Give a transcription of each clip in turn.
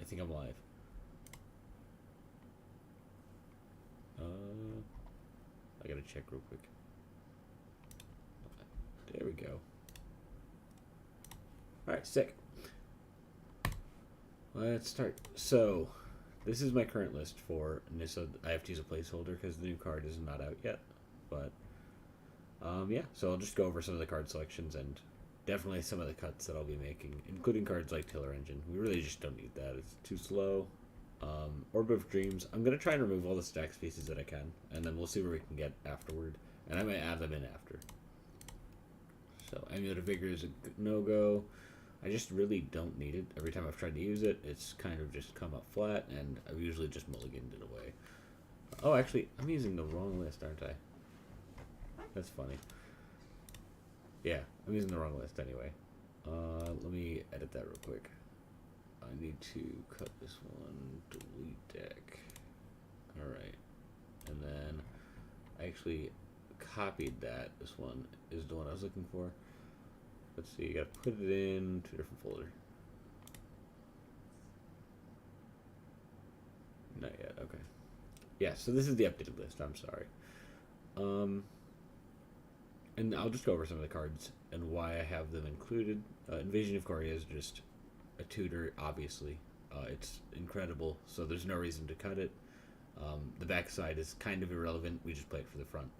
I think I'm live. I gotta check real quick. There we go. Alright, sick. Let's start. So, this is my current list for Nissa. I have to use a placeholder because the new card is not out yet. But, yeah, so I'll just go over some of the card selections and definitely some of the cuts that I'll be making, including cards like Tiller Engine. We really just don't need that. It's too slow. Orb of Dreams. I'm going to try and remove all the stack species that I can, and then we'll see where we can get afterward. And I might add them in after. So, Amulet of Vigor is a no-go. I just really don't need it. Every time I've tried to use it, it's kind of just come up flat, and I've usually just mulliganed it away. Oh, actually, I'm using the wrong list, aren't I? That's funny. Yeah, I'm using the wrong list anyway. Let me edit that real quick. I need to cut this one, delete deck. Alright. And then I actually copied that. This one is the one I was looking for. Let's see, you gotta put it in to a different folder. Not yet, okay. Yeah, so this is the updated list, I'm sorry. And I'll just go over some of the cards and why I have them included. Invasion of Korea is just a tutor, obviously. It's incredible, so there's no reason to cut it. The backside is kind of irrelevant, we just play it for the front.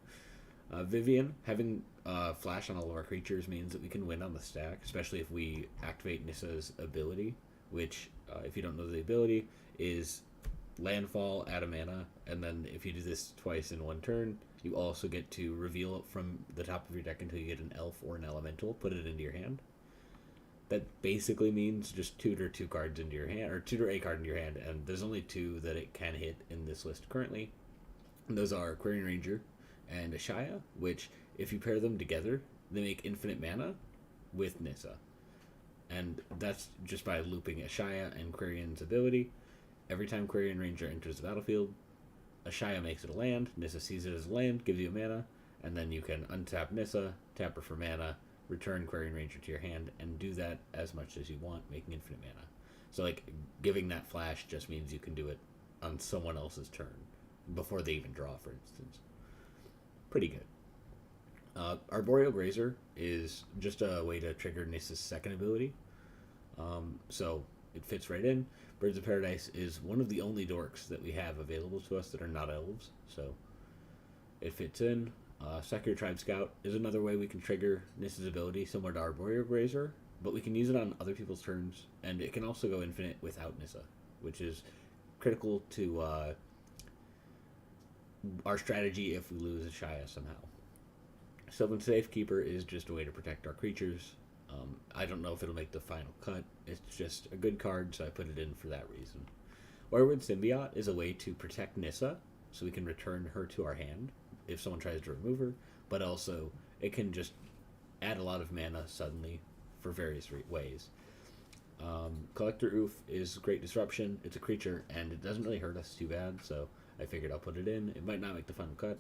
Vivian, having flash on all of our creatures means that we can win on the stack, especially if we activate Nissa's ability, which, if you don't know the ability, is landfall, add a mana, and then if you do this twice in one turn, you also get to reveal it from the top of your deck until you get an elf or an elemental, put it into your hand. That basically means just tutor two cards into your hand, or tutor a card into your hand, and there's only two that it can hit in this list currently. And those are Aquarian Ranger and Ashaya, which, if you pair them together, they make infinite mana with Nissa. And that's just by looping Ashaya and Quarian's ability. Every time Aquarian Ranger enters the battlefield, Ashaya makes it a land, Nissa sees it as a land, gives you a mana, and then you can untap Nissa, tap her for mana, return Aquarian Ranger to your hand, and do that as much as you want, making infinite mana. So, like, giving that flash just means you can do it on someone else's turn, before they even draw, for instance. Pretty good. Arboreal Grazer is just a way to trigger Nissa's second ability. So, it fits right in. Birds of Paradise is one of the only dorks that we have available to us that are not elves, so it fits in. Secular Tribe Scout is another way we can trigger Nissa's ability, similar to Arboreal Grazer, but we can use it on other people's turns, and it can also go infinite without Nissa, which is critical to our strategy if we lose Ashaya somehow. Sylvan Safekeeper is just a way to protect our creatures. I don't know if it'll make the final cut. It's just a good card, so I put it in for that reason. Wirewood Symbiote is a way to protect Nissa, so we can return her to our hand if someone tries to remove her, but also it can just add a lot of mana suddenly for various ways. Collector Oof is great disruption. It's a creature, and it doesn't really hurt us too bad, so I figured I'll put it in. It might not make the final cut.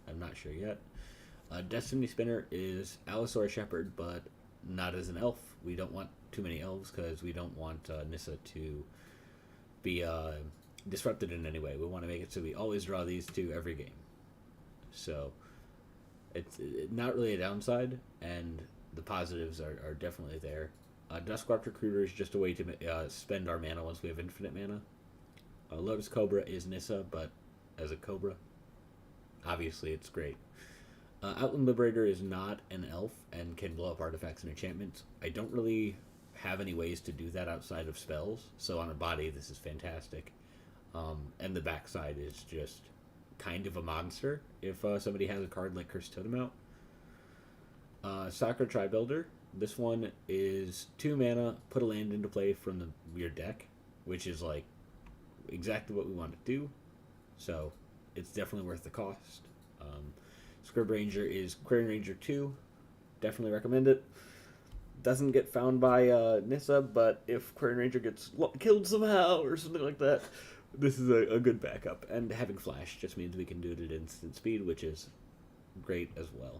I'm not sure yet. Destiny Spinner is Allosaur Shepherd, but not as an elf. We don't want too many elves because we don't want Nissa to be disrupted in any way. We want to make it so we always draw these two every game. So it's not really a downside, and the positives are definitely there. Duskwatch Recruiter is just a way to spend our mana once we have infinite mana. Lotus Cobra is Nissa, but as a Cobra. Obviously, it's great. Outland Liberator is not an elf and can blow up artifacts and enchantments. I don't really have any ways to do that outside of spells, so on a body this is fantastic. And the backside is just kind of a monster if somebody has a card like Cursed Totem out. Sacred Tribuilder. This one is 2 mana, put a land into play from your deck, which is like exactly what we want to do, so it's definitely worth the cost. Scrub Ranger is Aquarian Ranger 2. Definitely recommend it. Doesn't get found by Nissa, but if Aquarian Ranger gets killed somehow or something like that, this is a good backup. And having Flash just means we can do it at instant speed, which is great as well.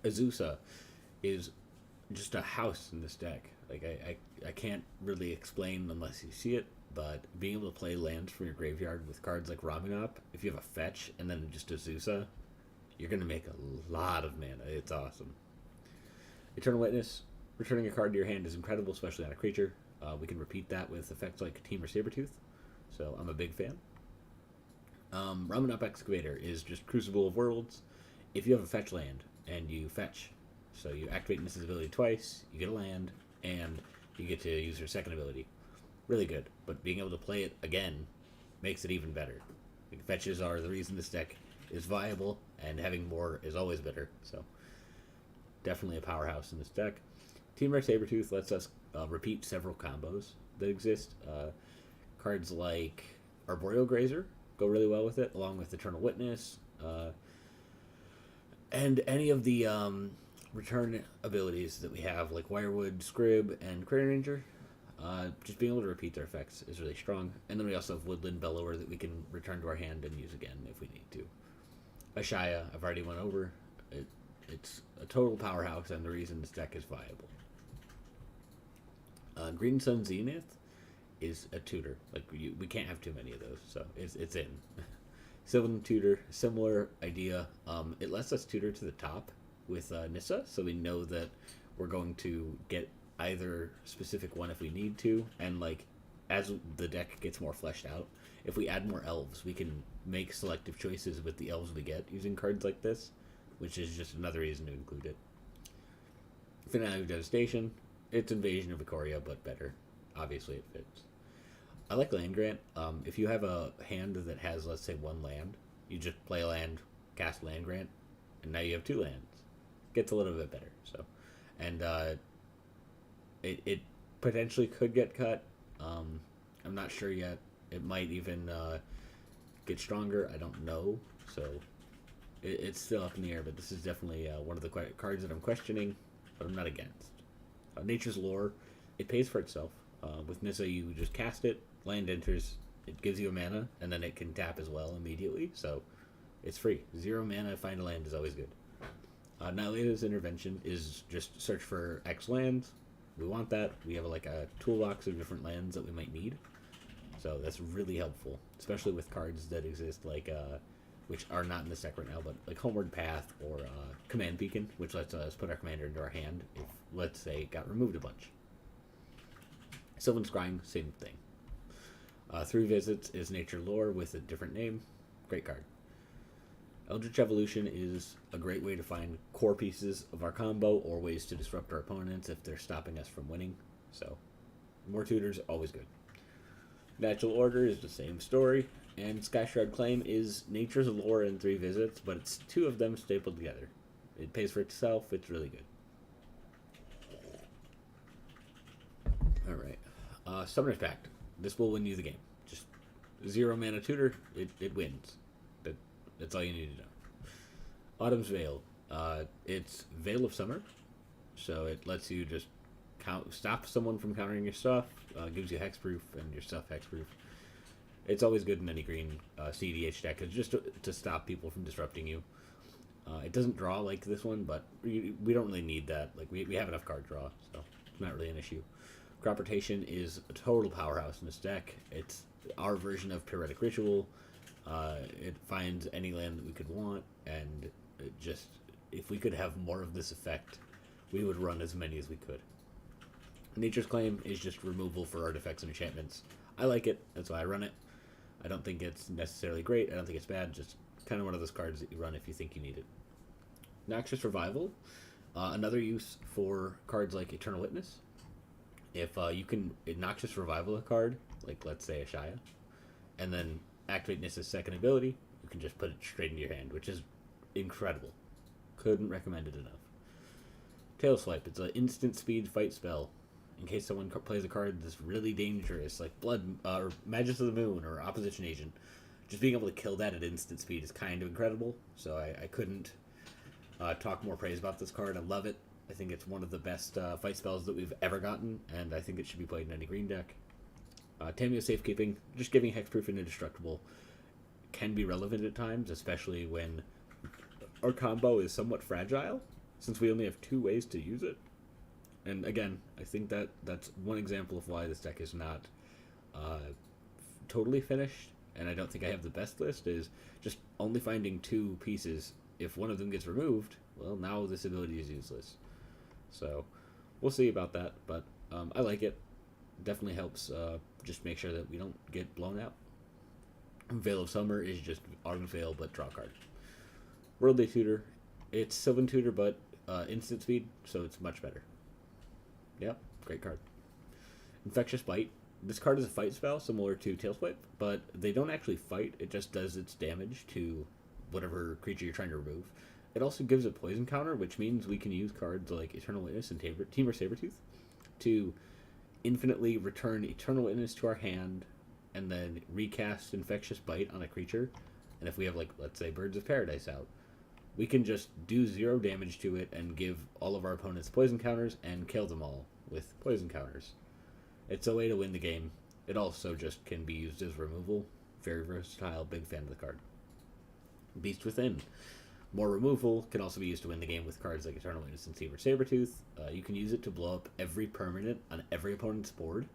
Azusa is just a house in this deck. Like I can't really explain unless you see it, but being able to play lands from your graveyard with cards like Ramunap, if you have a fetch and then just a Zusa, you're gonna make a lot of mana. It's awesome. Eternal Witness, returning a card to your hand is incredible, especially on a creature. We can repeat that with effects like Team or Sabretooth, so I'm a big fan. Ramunap Excavator is just Crucible of Worlds. If you have a fetch land and you fetch, so you activate Nissa's ability twice, you get a land, and you get to use her second ability. Really good, but being able to play it again makes it even better. Like, fetches are the reason this deck is viable, and having more is always better, so definitely a powerhouse in this deck. Team Red Sabretooth lets us repeat several combos that exist. Cards like Arboreal Grazer go really well with it, along with Eternal Witness, and any of the return abilities that we have, like Wirewood, Scrib, and Crater Ranger. Just being able to repeat their effects is really strong. And then we also have Woodland Bellower that we can return to our hand and use again if we need to. Ashaya, I've already went over. It's a total powerhouse and the reason this deck is viable. Green Sun Zenith is a tutor. Like we can't have too many of those, so it's in. Sylvan Tutor, similar idea. It lets us tutor to the top with Nissa, so we know that we're going to get either specific one if we need to, and like as the deck gets more fleshed out, if we add more elves, we can make selective choices with the elves we get using cards like this, which is just another reason to include it. Finale of Devastation, it's Invasion of Ikoria, but better. Obviously it fits. I like Land Grant. If you have a hand that has, let's say, one land, you just play a land, cast Land Grant, and now you have two lands. Gets a little bit better. So, and it potentially could get cut. I'm not sure yet. It might even get stronger. I don't know. So it's still up in the air. But this is definitely one of the cards that I'm questioning, but I'm not against. Nature's Lore, it pays for itself. With Nissa, you just cast it, land enters, it gives you a mana, and then it can tap as well immediately. So it's free. 0 mana, find a land is always good. Nihilata's Intervention is just search for X lands. We want that. We have like a toolbox of different lands that we might need. So that's really helpful, especially with cards that exist like, which are not in this deck right now, but like Homeward Path or Command Beacon, which lets us put our commander into our hand if, let's say, it got removed a bunch. Sylvan Scrying, same thing. 3 Visits is Nature Lore with a different name. Great card. Eldritch Evolution is a great way to find core pieces of our combo or ways to disrupt our opponents if they're stopping us from winning. So, more tutors, always good. Natural Order is the same story. And Skyshroud Claim is Nature's Lore and 3 Visits, but it's 2 of them stapled together. It pays for itself. It's really good. Alright. Summoner's Pact. This will win you the game. Just 0 mana tutor, it wins. That's all you need to know. Autumn's Veil. It's Veil of Summer, so it lets you just stop someone from countering your stuff, gives you hexproof, and your stuff hexproof. It's always good in any green CEDH deck, just to stop people from disrupting you. It doesn't draw like this one, but we don't really need that. Like we have enough card draw, so it's not really an issue. Crop Rotation is a total powerhouse in this deck. It's our version of Periodic Ritual. It finds any land that we could want, and it just, if we could have more of this effect, we would run as many as we could. Nature's Claim is just removal for artifacts and enchantments. I like it, that's why I run it. I don't think it's necessarily great, I don't think it's bad, just kind of one of those cards that you run if you think you need it. Noxious Revival, another use for cards like Eternal Witness. If you can Noxious Revival a card, like let's say Ashaya, and then activate Nissa's second ability, you can just put it straight into your hand, which is incredible. Couldn't recommend it enough. Tail Swipe, it's an instant speed fight spell. In case someone plays a card that's really dangerous, like Blood, or Magus of the Moon, or Opposition Agent, just being able to kill that at instant speed is kind of incredible, so I couldn't talk more praise about this card. I love it. I think it's one of the best fight spells that we've ever gotten, and I think it should be played in any green deck. Tameo Safekeeping, just giving hexproof and indestructible, can be relevant at times, especially when our combo is somewhat fragile, since we only have 2 ways to use it. And again, I think that's one example of why this deck is not uh, totally finished. And I don't think I have the best list. Is just only finding two pieces. If one of them gets removed, well, now this ability is useless. So we'll see about that. But I like it. Definitely helps. Just make sure that we don't get blown out. Veil of Summer is just Autumn Veil, but draw card. Worldly Tutor, it's Sylvan Tutor, but instant speed, so it's much better. Yep, great card. Infectious Bite. This card is a fight spell similar to Tailswipe, but they don't actually fight. It just does its damage to whatever creature you're trying to remove. It also gives a poison counter, which means we can use cards like Eternal Witness and Temur Sabertooth to infinitely return Eternal Witness to our hand and then recast Infectious Bite on a creature. And if we have, like, let's say Birds of Paradise out, we can just do 0 damage to it and give all of our opponents poison counters and kill them all with poison counters. It's a way to win the game. It also just can be used as removal. Very versatile, big fan of the card. Beast Within. More removal, can also be used to win the game with cards like Eternal Witness and Temur Sabertooth. You can use it to blow up every permanent on every opponent's board.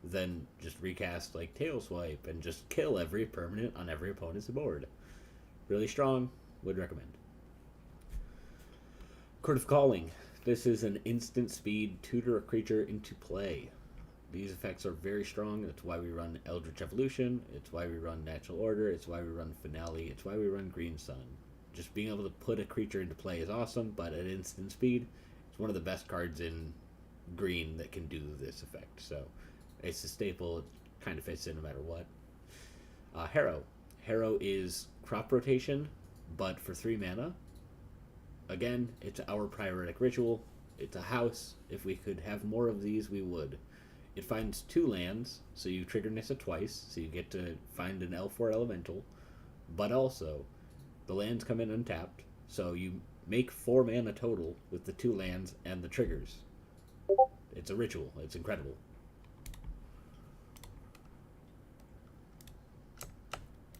Then just recast like Tail Swipe and just kill every permanent on every opponent's board. Really strong, would recommend. Court of Calling. This is an instant speed tutor a creature into play. These effects are very strong. That's why we run Eldritch Evolution. It's why we run Natural Order. It's why we run Finale. It's why we run Green Sun. Just being able to put a creature into play is awesome, but at instant speed, it's one of the best cards in green that can do this effect. So it's a staple. It kind of fits in no matter what. Harrow. Harrow is crop rotation, but for 3 mana. Again, it's our Pyretic Ritual. It's a house. If we could have more of these, we would. It finds 2 lands, so you trigger Nissa twice, so you get to find an L4 Elemental. But also, the lands come in untapped, so you make 4 mana total with the 2 lands and the triggers. It's a ritual. It's incredible.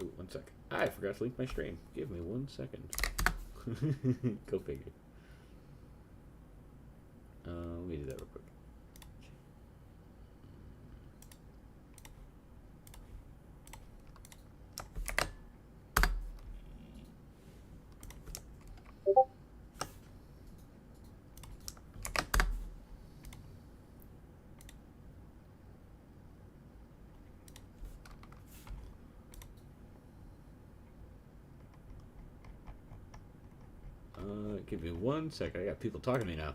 Ooh, 1 sec. I forgot to link my stream. Give me 1 second. Go figure. Let me do that real quick. Give me 1 second. I got people talking to me now.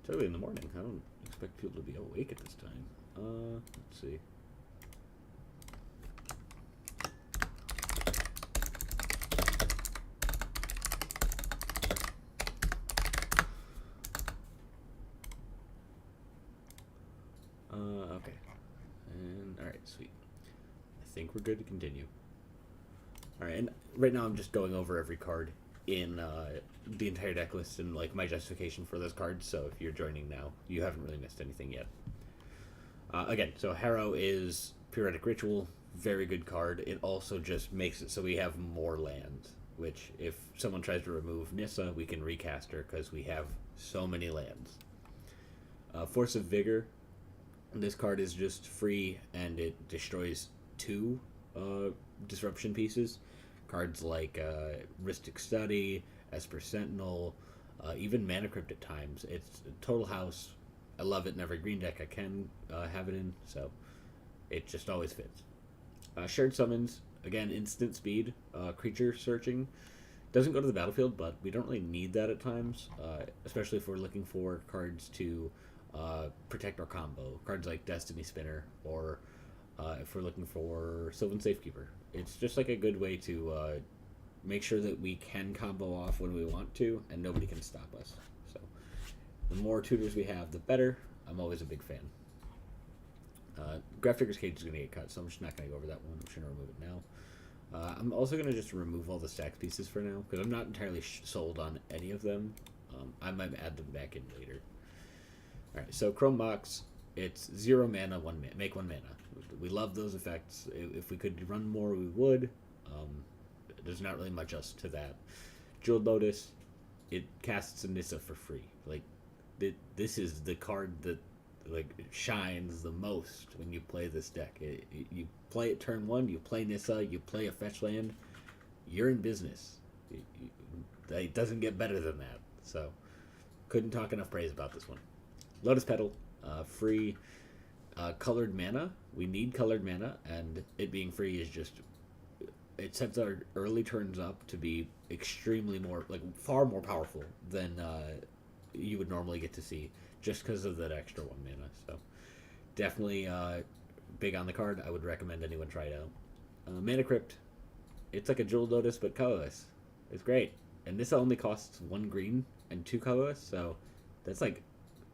It's early in the morning. I don't expect people to be awake at this time. Let's see. Okay. And, alright, sweet. I think we're good to continue. Alright, and right now I'm just going over every card in the entire deck list and like my justification for those cards. So if you're joining now, you haven't really missed anything yet. Again, so Harrow is Pyretic Ritual, very good card. It also just makes it so we have more lands, which if someone tries to remove Nissa, we can recast her because we have so many lands. Force of Vigor. This card is just free and it destroys 2 disruption pieces. Cards like Rhystic Study, Esper Sentinel, even Mana Crypt at times. It's a total house. I love it in every green deck I can have it in, so it just always fits. Shared Summons, again, instant speed, creature searching. Doesn't go to the battlefield, but we don't really need that at times, especially if we're looking for cards to protect our combo. Cards like Destiny Spinner, or if we're looking for Sylvan Safekeeper. It's just like a good way to make sure that we can combo off when we want to, and nobody can stop us. So the more tutors we have, the better. I'm always a big fan. Graph Cage is going to get cut, so I'm just not going to go over that one. I'm just going to remove it now. I'm also going to just remove all the stack pieces for now, because I'm not entirely sold on any of them. I might add them back in later. Alright, so Chrome Box, it's 0 mana, 1 mana. Make 1 mana. We love those effects. If we could run more, we would. There's not really much else to that. Jeweled Lotus, it casts a Nissa for free. Like, this is the card that like shines the most when you play this deck. You play it turn one, you play Nissa, you play a fetch land, you're in business. It doesn't get better than that. So couldn't talk enough praise about this one. Lotus Petal, free colored mana. We need colored mana, and it being free is just it sets our early turns up to be extremely more like far more powerful than you would normally get to see just because of that extra one mana. So definitely big on the card. I would recommend anyone try it out. Mana Crypt, it's like a Jewel Lotus but colorless. It's great, and this only costs 1 green and 2 colorless, so that's like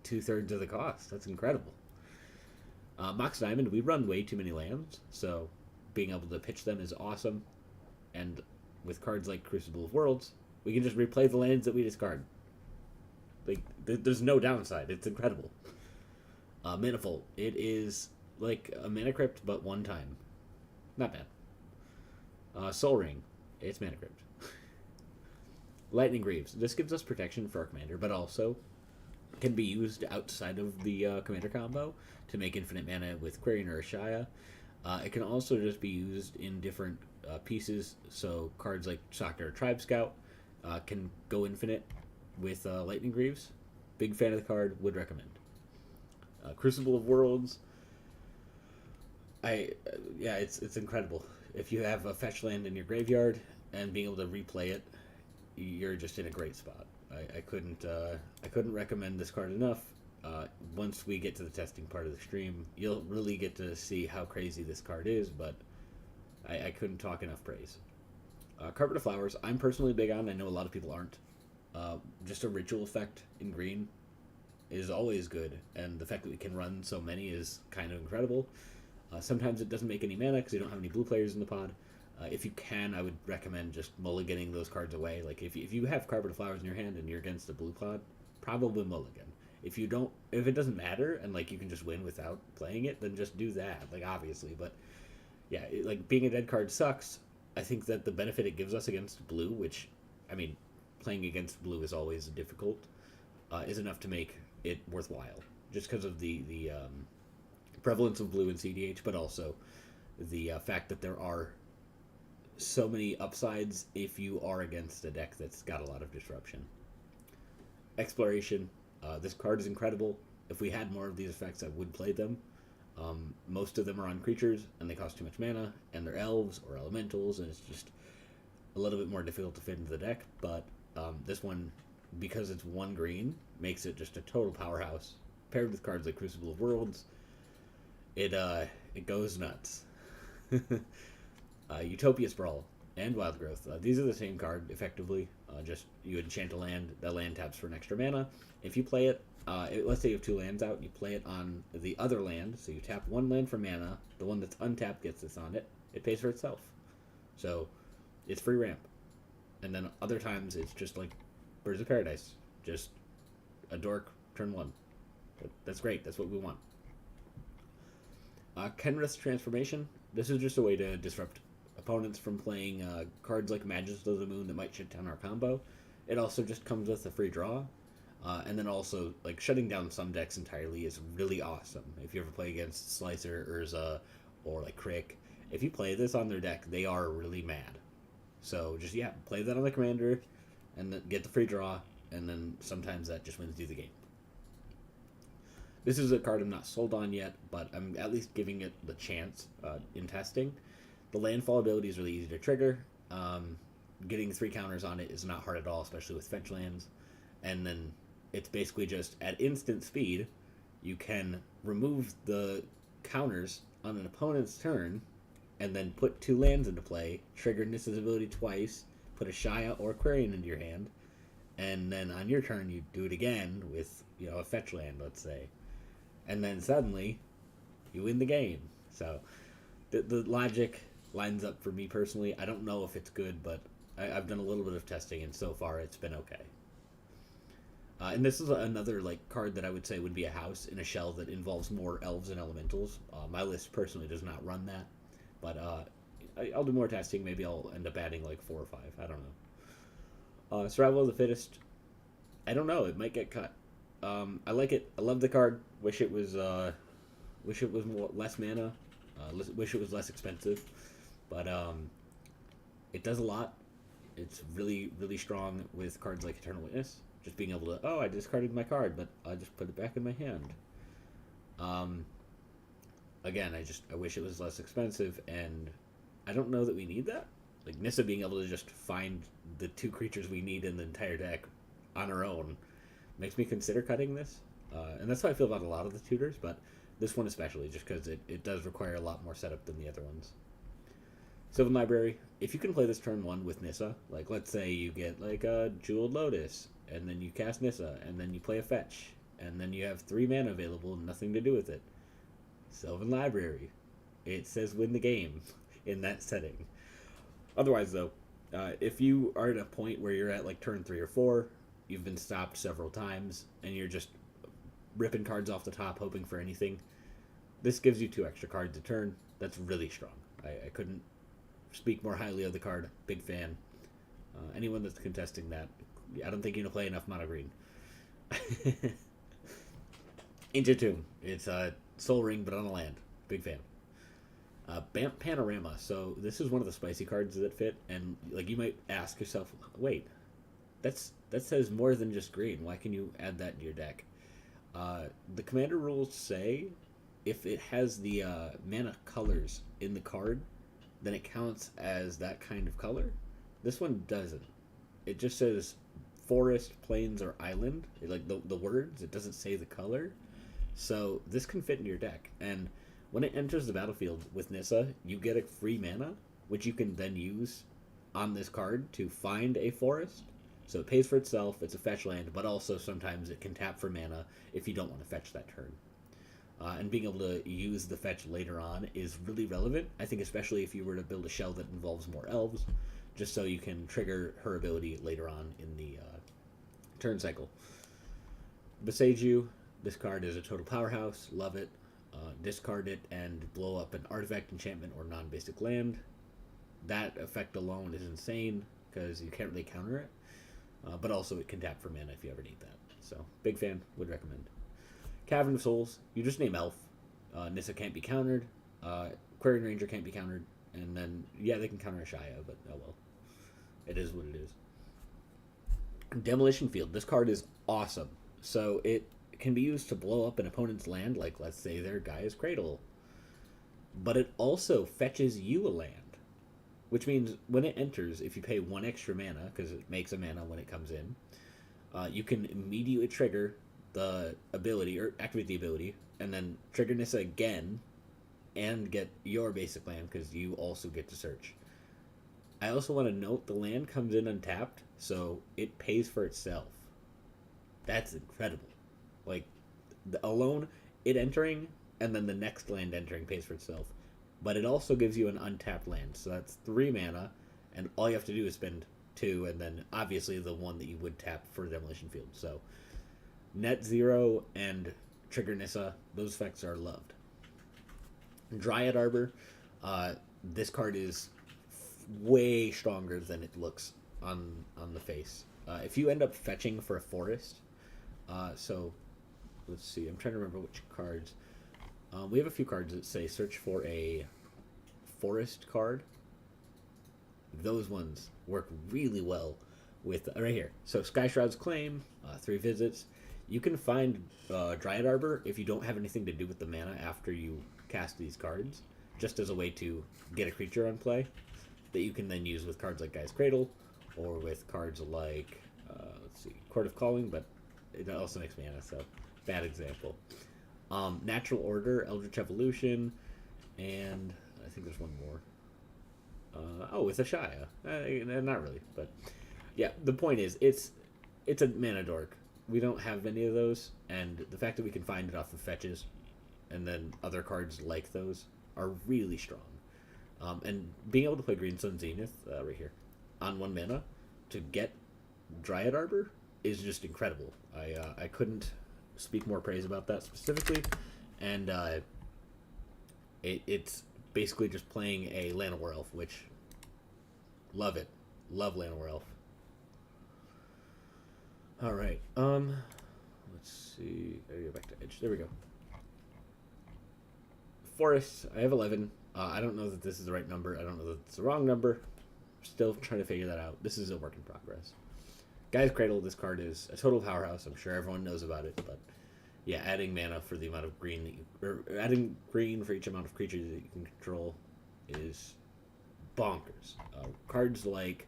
2/3 of the cost. That's incredible. Mox Diamond, we run way too many lands, so being able to pitch them is awesome. And with cards like Crucible of Worlds, we can just replay the lands that we discard. Like, there's no downside. It's incredible. Manifold, it is like a Mana Crypt, but one time. Not bad. Soul Ring, it's Mana Crypt. Lightning Greaves, this gives us protection for our commander, but also can be used outside of the commander combo to make infinite mana with Quirion or Ashaya. It can also just be used in different pieces, so cards like Soccer or Tribe Scout can go infinite with Lightning Greaves. Big fan of the card, would recommend. Crucible of Worlds, it's incredible. If you have a fetch land in your graveyard and being able to replay it, you're just in a great spot. I couldn't recommend this card enough. Once we get to the testing part of the stream, you'll really get to see how crazy this card is, but I couldn't talk enough praise. Carpet of Flowers, I'm personally big on. I know a lot of people aren't. Just a ritual effect in green is always good, and the fact that we can run so many is kind of incredible. Sometimes it doesn't make any mana because you don't have any blue players in the pod. If you can, I would recommend just mulliganing those cards away. Like, if you have Carpet of Flowers in your hand and you're against a blue pod, probably mulligan. If it doesn't matter and, like, you can just win without playing it, then just do that, like, obviously. But, yeah, like, being a dead card sucks. I think that the benefit it gives us against blue, which, I mean, playing against blue is always difficult, is enough to make it worthwhile. Just because of the prevalence of blue in CEDH, but also the fact that there are so many upsides if you are against a deck that's got a lot of disruption. Exploration. This card is incredible. If we had more of these effects, I would play them. Most of them are on creatures, and they cost too much mana, and they're elves or elementals, and it's just a little bit more difficult to fit into the deck. But this one, because it's 1 green, makes it just a total powerhouse. Paired with cards like Crucible of Worlds, it goes nuts. Utopia Sprawl and Wild Growth. These are the same card, effectively. Just you enchant a land, that land taps for an extra mana. If you play it, let's say you have 2 lands out, you play it on the other land, so you tap 1 land for mana, the one that's untapped gets this on it, it pays for itself. So, it's free ramp. And then other times, it's just like Birds of Paradise. Just a dork, turn 1. That's great, that's what we want. Kenrith's Transformation. This is just a way to disrupt opponents from playing cards like Majesty of the Moon that might shut down our combo. It also just comes with a free draw. And then also, like, shutting down some decks entirely is really awesome. If you ever play against Slicer, Urza, or, like, Crick, if you play this on their deck, they are really mad. So, just, play that on the commander, and then get the free draw, and then sometimes that just wins you the game. This is a card I'm not sold on yet, but I'm at least giving it the chance in testing. The landfall ability is really easy to trigger. Getting 3 counters on it is not hard at all, especially with fetch lands. And then it's basically just at instant speed, you can remove the counters on an opponent's turn, and then put 2 lands into play, trigger Nissa's ability twice, put a Shaya or Quirion into your hand, and then on your turn you do it again with, a fetch land, let's say. And then suddenly, you win the game. So, the logic lines up for me personally. I don't know if it's good, but I've done a little bit of testing, and so far it's been okay. And this is another card that I would say would be a house in a shell that involves more elves and elementals. My list personally does not run that, but I'll do more testing. Maybe I'll end up adding 4 or 5. I don't know. Survival of the Fittest. I don't know. It might get cut. I like it. I love the card. Wish it was less mana. Wish it was less expensive, but it does a lot. It's really really strong with cards like Eternal Witness. Just being able to, oh, I discarded my card, but I just put it back in my hand. Um, Again, I wish it was less expensive, and I don't know that we need that. Like Nissa being able to just find the two creatures we need in the entire deck on her own makes me consider cutting this. And that's how I feel about a lot of the tutors, but this one especially, just because it does require a lot more setup than the other ones. Sylvan Library, if you can play this turn one with Nissa, like let's say you get like a Jeweled Lotus, and then you cast Nissa, and then you play a fetch, and then you have 3 mana available and nothing to do with it. Sylvan Library. It says win the game in that setting. Otherwise, though, if you are at a point where you're at like turn 3 or 4, you've been stopped several times, and you're just ripping cards off the top hoping for anything, this gives you 2 extra cards a turn. That's really strong. I couldn't speak more highly of the card. Big fan. Anyone that's contesting that, I don't think you're going to play enough mono green. Ancient Tomb. It's a Soul Ring, but on a land. Big fan. Bamp Panorama. So this is one of the spicy cards that fit, and like you might ask yourself, wait, that says more than just green. Why can you add that to your deck? The commander rules say if it has the mana colors in the card, then it counts as that kind of color. This one doesn't. It just says forest, plains, or island. Like the words. It doesn't say the color. So this can fit into your deck. And when it enters the battlefield with Nissa, you get a free mana, which you can then use on this card to find a forest. So it pays for itself, it's a fetch land, but also sometimes it can tap for mana if you don't want to fetch that turn. And being able to use the fetch later on is really relevant, I think, especially if you were to build a shell that involves more elves, just so you can trigger her ability later on in the turn cycle. Beside You, this card is a total powerhouse, love it. Discard it and blow up an artifact, enchantment, or non-basic land. That effect alone is insane, because you can't really counter it. But also it can tap for mana if you ever need that. So, big fan, would recommend. Cavern of Souls, you just name Elf. Nissa can't be countered. Quarian Ranger can't be countered. And then, yeah, they can counter a Shia, but oh well. It is what it is. Demolition Field, this card is awesome. So, it can be used to blow up an opponent's land, like let's say their Gaia's Cradle. But it also fetches you a land. Which means when it enters, if you pay 1 extra mana, because it makes a mana when it comes in, you can immediately trigger the ability, or activate the ability, and then trigger Nissa again, and get your basic land, because you also get to search. I also want to note the land comes in untapped, so it pays for itself. That's incredible. Like, alone, it entering, and then the next land entering pays for itself. But it also gives you an untapped land, so that's 3 mana, and all you have to do is spend 2, and then obviously the one that you would tap for Demolition Field. So, Net Zero and Trigger Nissa, those effects are loved. Dryad Arbor, this card is way stronger than it looks on the face. If you end up fetching for a forest, so let's see, I'm trying to remember which cards. We have a few cards that say search for a forest card. Those ones work really well with, right here. So Sky Shroud's Claim, 3 visits. You can find Dryad Arbor if you don't have anything to do with the mana after you cast these cards, just as a way to get a creature on play that you can then use with cards like Gaia's Cradle, or with cards like, let's see, Court of Calling, but it also makes mana, so bad example. Natural Order, Eldritch Evolution, and I think there's one more. With a Shia. Not really, but yeah, the point is, it's a mana dork. We don't have any of those, and the fact that we can find it off of fetches, and then other cards like those, are really strong. And being able to play Greenstone Zenith, right here, on 1 mana, to get Dryad Arbor, is just incredible. I couldn't speak more praise about that specifically, and it's basically just playing a Llanowar Elf, which, love it. Love Llanowar Elf. Alright, let's let's see. I go back to edge. There we go. Forests. I have 11. I don't know that this is the right number. I don't know that it's the wrong number. Still trying to figure that out. This is a work in progress. Guy's Cradle. This card is a total powerhouse. I'm sure everyone knows about it, but yeah, adding mana for the amount of green that you, or adding green for each amount of creatures that you can control is bonkers. Cards like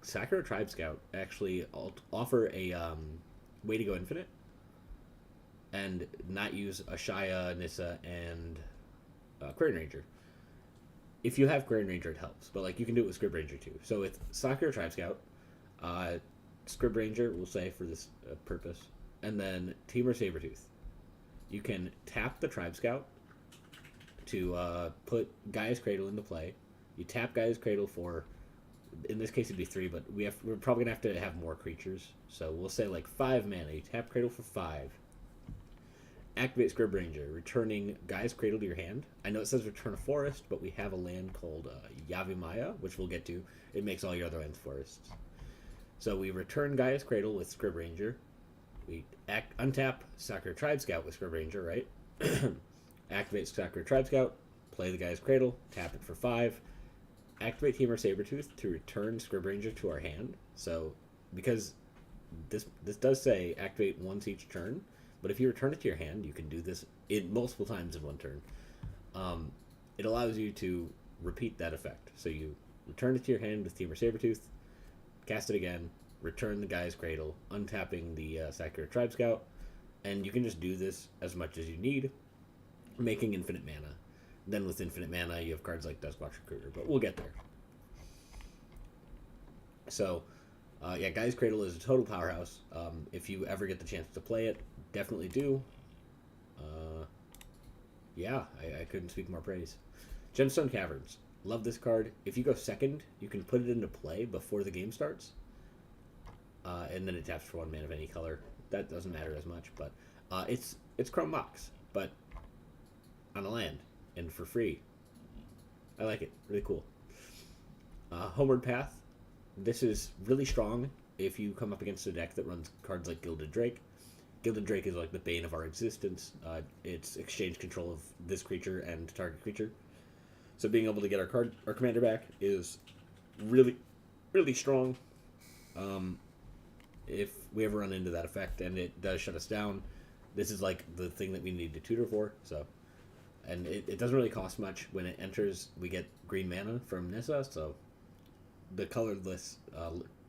Sakura Tribe Scout actually offer a way to go infinite and not use Ashaya, Nissa, and Query Ranger. If you have Query Ranger, it helps, but like you can do it with Scrib Ranger too. So with Sakura Tribe Scout, Scrib Ranger, we'll say for this purpose, and then Temur Sabertooth. You can tap the Tribe Scout to put Gaia's Cradle into play. You tap Gaia's Cradle for, in this case it'd be 3, but we're probably gonna have to have more creatures. So we'll say like 5 mana. You tap Cradle for 5. Activate Scrib Ranger, returning Gaia's Cradle to your hand. I know it says return a forest, but we have a land called Yavimaya, which we'll get to. It makes all your other lands forests. So we return Gaia's Cradle with Scrib Ranger. We untap Sakura Tribe Scout with Scrib Ranger, right? Activate Sakura Tribe Scout, play the Gaia's Cradle, tap it for 5. Activate Temur Sabertooth to return Scrib Ranger to our hand. So, because this does say activate once each turn, but if you return it to your hand, you can do this multiple times in one turn. It allows you to repeat that effect. So you return it to your hand with Temur Sabertooth, cast it again, return the Gaia's Cradle, untapping the Sakura Tribe Scout, and you can just do this as much as you need, making infinite mana. Then with infinite mana, you have cards like Duskwatch Recruiter, but we'll get there. So, yeah, Gaia's Cradle is a total powerhouse. If you ever get the chance to play it, definitely do. Yeah, I couldn't speak more praise. Gemstone Caverns. Love this card. If you go second, you can put it into play before the game starts. And then it taps for 1 mana of any color. That doesn't matter as much, but it's Chrome Mox, but on a land and for free. I like it. Really cool. Homeward Path. This is really strong if you come up against a deck that runs cards like Gilded Drake. Gilded Drake is like the bane of our existence. It's exchange control of this creature and target creature. So being able to get our commander back is really, really strong. If we ever run into that effect and it does shut us down, this is like the thing that we need to tutor for. So, and it doesn't really cost much. When it enters, we get green mana from Nissa, so the colorless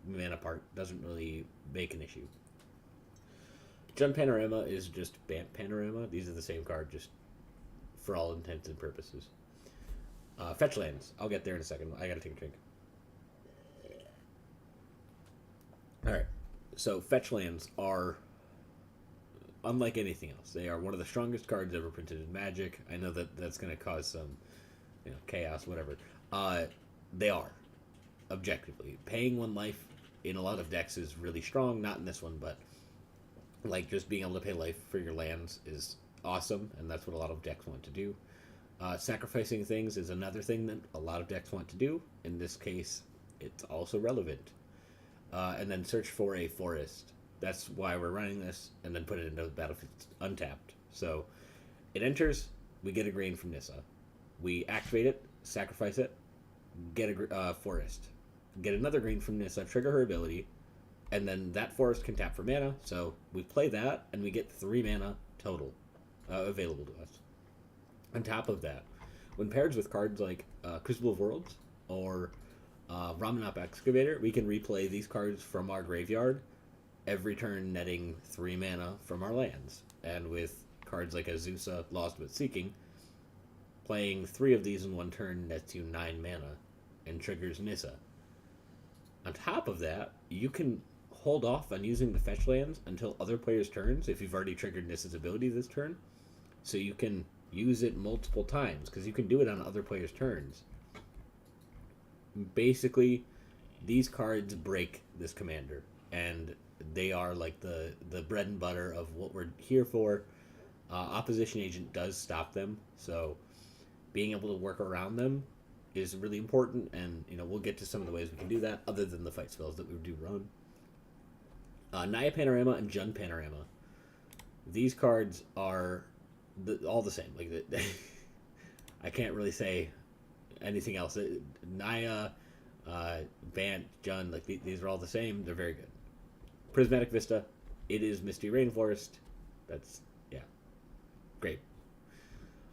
mana part doesn't really make an issue. Jun Panorama is just Bant Panorama. These are the same card, just for all intents and purposes. Fetch lands. I'll get there in a second. I gotta take a drink. Alright. So, fetch lands are unlike anything else. They are one of the strongest cards ever printed in Magic. I know that that's going to cause some chaos, whatever. They are, objectively. Paying 1 life in a lot of decks is really strong. Not in this one, but like just being able to pay life for your lands is awesome, and that's what a lot of decks want to do. Sacrificing things is another thing that a lot of decks want to do. In this case, it's also relevant. And then search for a forest. That's why we're running this, and then put it into the battlefield untapped. So it enters, we get a green from Nissa. We activate it, sacrifice it, get a forest. Get another green from Nissa, trigger her ability, and then that forest can tap for mana. So we play that, and we get 3 mana total available to us. On top of that, when paired with cards like Crucible of Worlds or Ramanop Excavator, we can replay these cards from our graveyard every turn, netting 3 mana from our lands. And with cards like Azusa, Lost but Seeking, playing 3 of these in 1 turn nets you 9 mana and triggers Nissa. On top of that, you can hold off on using the fetch lands until other players' turns if you've already triggered Nissa's ability this turn. So you can use it multiple times, because you can do it on other players' turns. Basically, these cards break this commander, and they are like the bread and butter of what we're here for. Opposition Agent does stop them, so being able to work around them is really important, and we'll get to some of the ways we can do that, other than the fight spells that we do run. Naya Panorama and Jun Panorama. These cards are all the same. Like I can't really say anything else. Naya, Vant, Jun, like these are all the same. They're very good. Prismatic Vista, it is Misty Rainforest. That's, yeah, great.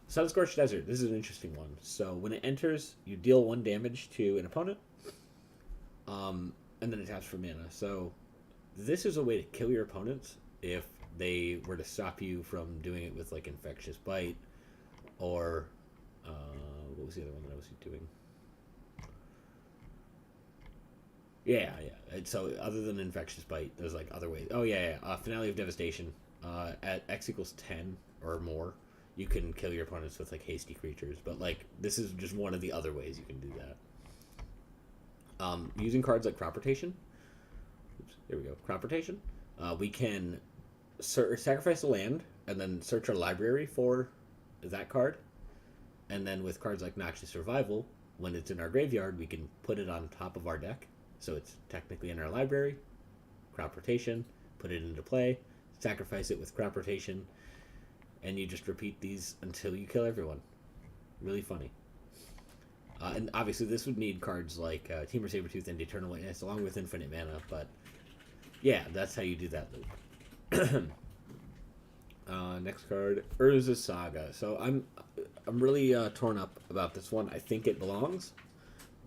Sunscorched Desert, this is an interesting one. So when it enters, you deal 1 damage to an opponent, and then it taps for mana. So this is a way to kill your opponents if they were to stop you from doing it with like Infectious Bite, or what was the other one that I was doing? Yeah. And so other than Infectious Bite, there's like other ways. Oh yeah. Finale of Devastation. At X equals 10 or more, you can kill your opponents with like hasty creatures. But like this is just one of the other ways you can do that. Using cards like Crop Rotation. Oops, there we go. Crop Rotation. We can sacrifice a land and then search our library for that card. And then with cards like Noxious Survival, when it's in our graveyard, we can put it on top of our deck. So it's technically in our library. Crop Rotation, put it into play, sacrifice it with Crop Rotation, and you just repeat these until you kill everyone. Really funny. And obviously this would need cards like Temur Sabertooth and Eternal Witness along with infinite mana, but yeah, that's how you do that loop. Next card, Urza's Saga. So I'm really torn up about this one. I think it belongs,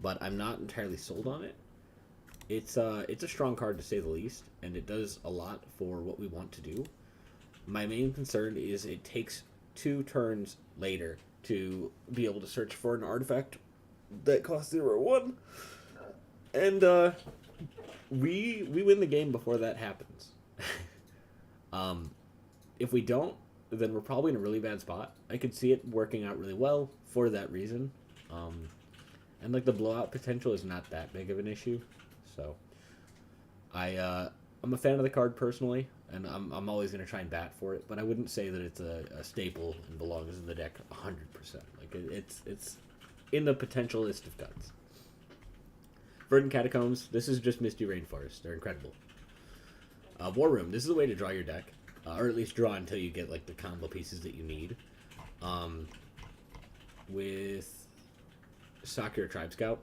but I'm not entirely sold on it. It's a strong card to say the least, and it does a lot for what we want to do. My main concern is it takes 2 turns later to be able to search for an artifact that costs 0/1, and we win the game before that happens. If we don't, then we're probably in a really bad spot. I could see it working out really well for that reason, and like the blowout potential is not that big of an issue. So I'm a fan of the card personally, and I'm always going to try and bat for it, but I wouldn't say that it's a staple and belongs in the deck 100%. Like it's in the potential list of cards. Verdant Catacombs, this is just Misty Rainforest. They're incredible. War Room, this is a way to draw your deck, or at least draw until you get like the combo pieces that you need. With Sakura Tribe Scout,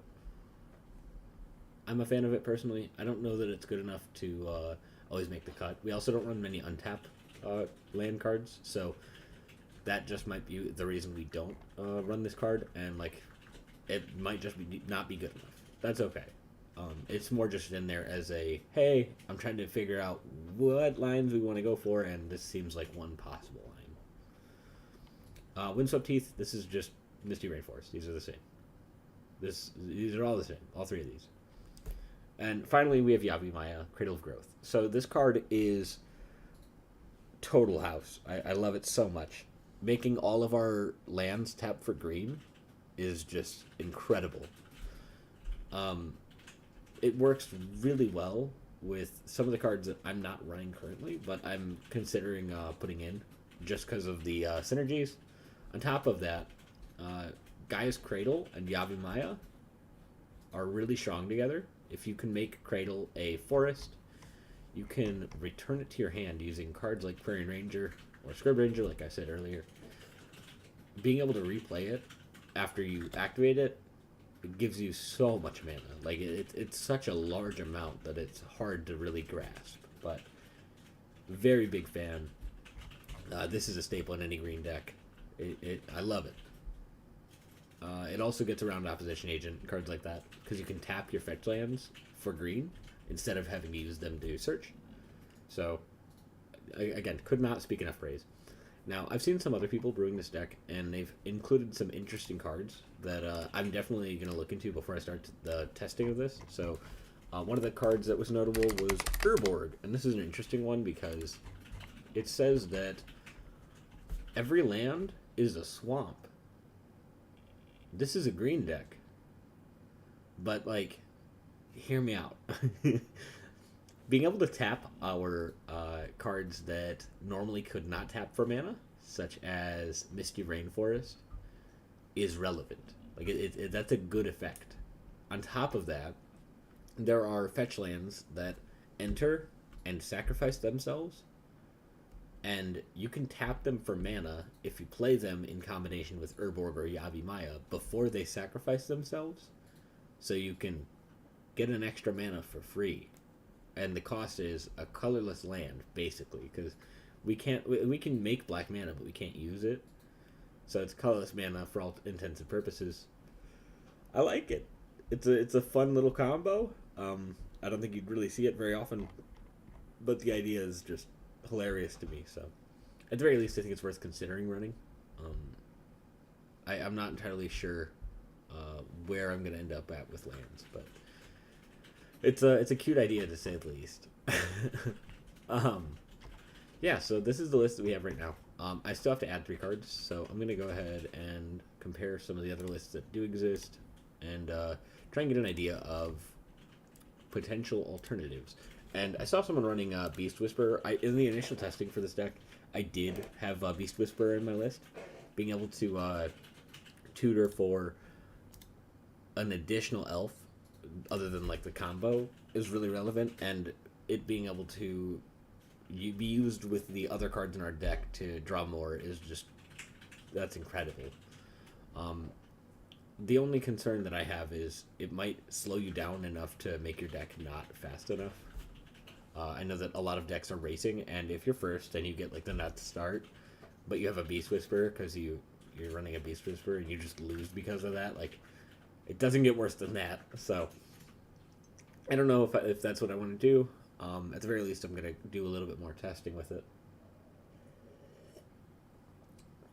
I'm a fan of it personally. I don't know that it's good enough to always make the cut. We also don't run many untapped land cards, so that just might be the reason we don't run this card, and like it might just not be good enough. That's okay. It's more just in there as a, hey, I'm trying to figure out what lines we want to go for, and this seems like one possible line. Windswept Teeth, this is just Misty Rainforest. These are the same. These are all the same. All 3 of these. And finally, we have Yavimaya, Cradle of Growth. So this card is total house. I love it so much. Making all of our lands tap for green is just incredible. It works really well with some of the cards that I'm not running currently, but I'm considering putting in just because of the synergies. On top of that, Gaia's Cradle and Yavimaya are really strong together. If you can make Cradle a forest, you can return it to your hand using cards like Prairie Ranger or Scrub Ranger, like I said earlier. Being able to replay it after you activate it, it gives you so much mana. Like it's such a large amount that it's hard to really grasp. But very big fan. This is a staple in any green deck. I love it. It also gets around Opposition Agent, cards like that, because you can tap your fetch lands for green instead of having to use them to search. So, again, could not speak enough praise. Now, I've seen some other people brewing this deck, and they've included some interesting cards that I'm definitely going to look into before I start the testing of this. So, one of the cards that was notable was Urborg, and this is an interesting one because it says that every land is a swamp. This is a green deck. But, like, hear me out. Being able to tap our cards that normally could not tap for mana, such as Misty Rainforest, is relevant. Like, that's a good effect. On top of that, there are fetch lands that enter and sacrifice themselves, and you can tap them for mana if you play them in combination with Urborg or Yavi Maya before they sacrifice themselves, so you can get an extra mana for free. And the cost is a colorless land, basically, because we can make black mana, but we can't use it. So it's colorless mana for all intents and purposes. I like it. It's a fun little combo. I don't think you'd really see it very often, but the idea is just hilarious to me. So, at the very least, I think it's worth considering running. I'm not entirely sure where I'm going to end up at with lands, but it's a cute idea to say the least. Yeah, so this is the list that we have right now. I still have to add 3 cards, so I'm going to go ahead and compare some of the other lists that do exist and try and get an idea of potential alternatives. And I saw someone running Beast Whisperer. In the initial testing for this deck, I did have Beast Whisperer in my list. Being able to tutor for an additional elf, other than like the combo, is really relevant, and it being able to be used with the other cards in our deck to draw more is just, that's incredible. The only concern that I have is it might slow you down enough to make your deck not fast enough. I know that a lot of decks are racing, and if you're first and you get like the nut to start, but you have a Beast Whisperer because you're running a Beast Whisperer and you just lose because of that, like, it doesn't get worse than that. So I don't know if that's what I want to do. At the very least, I'm going to do a little bit more testing with it.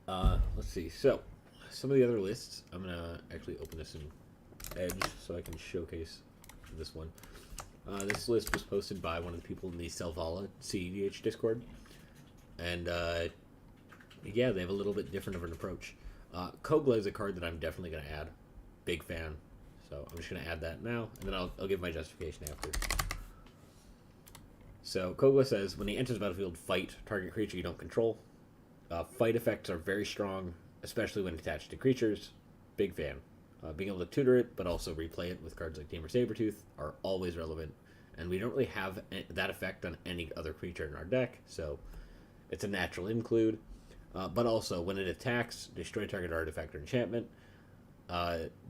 Let's see. So, some of the other lists, I'm going to actually open this in Edge so I can showcase this one. This list was posted by one of the people in the Selvala CEDH Discord. And, yeah, they have a little bit different of an approach. Kogla is a card that I'm definitely going to add. Big fan. So I'm just going to add that now, and then I'll give my justification after. So Kogla says, when he enters the battlefield, fight target creature you don't control. Fight effects are very strong, especially when attached to creatures. Big fan. Being able to tutor it, but also replay it with cards like Tamer Sabertooth are always relevant. And we don't really have that effect on any other creature in our deck, so it's a natural include. But also, when it attacks, destroy target artifact or enchantment,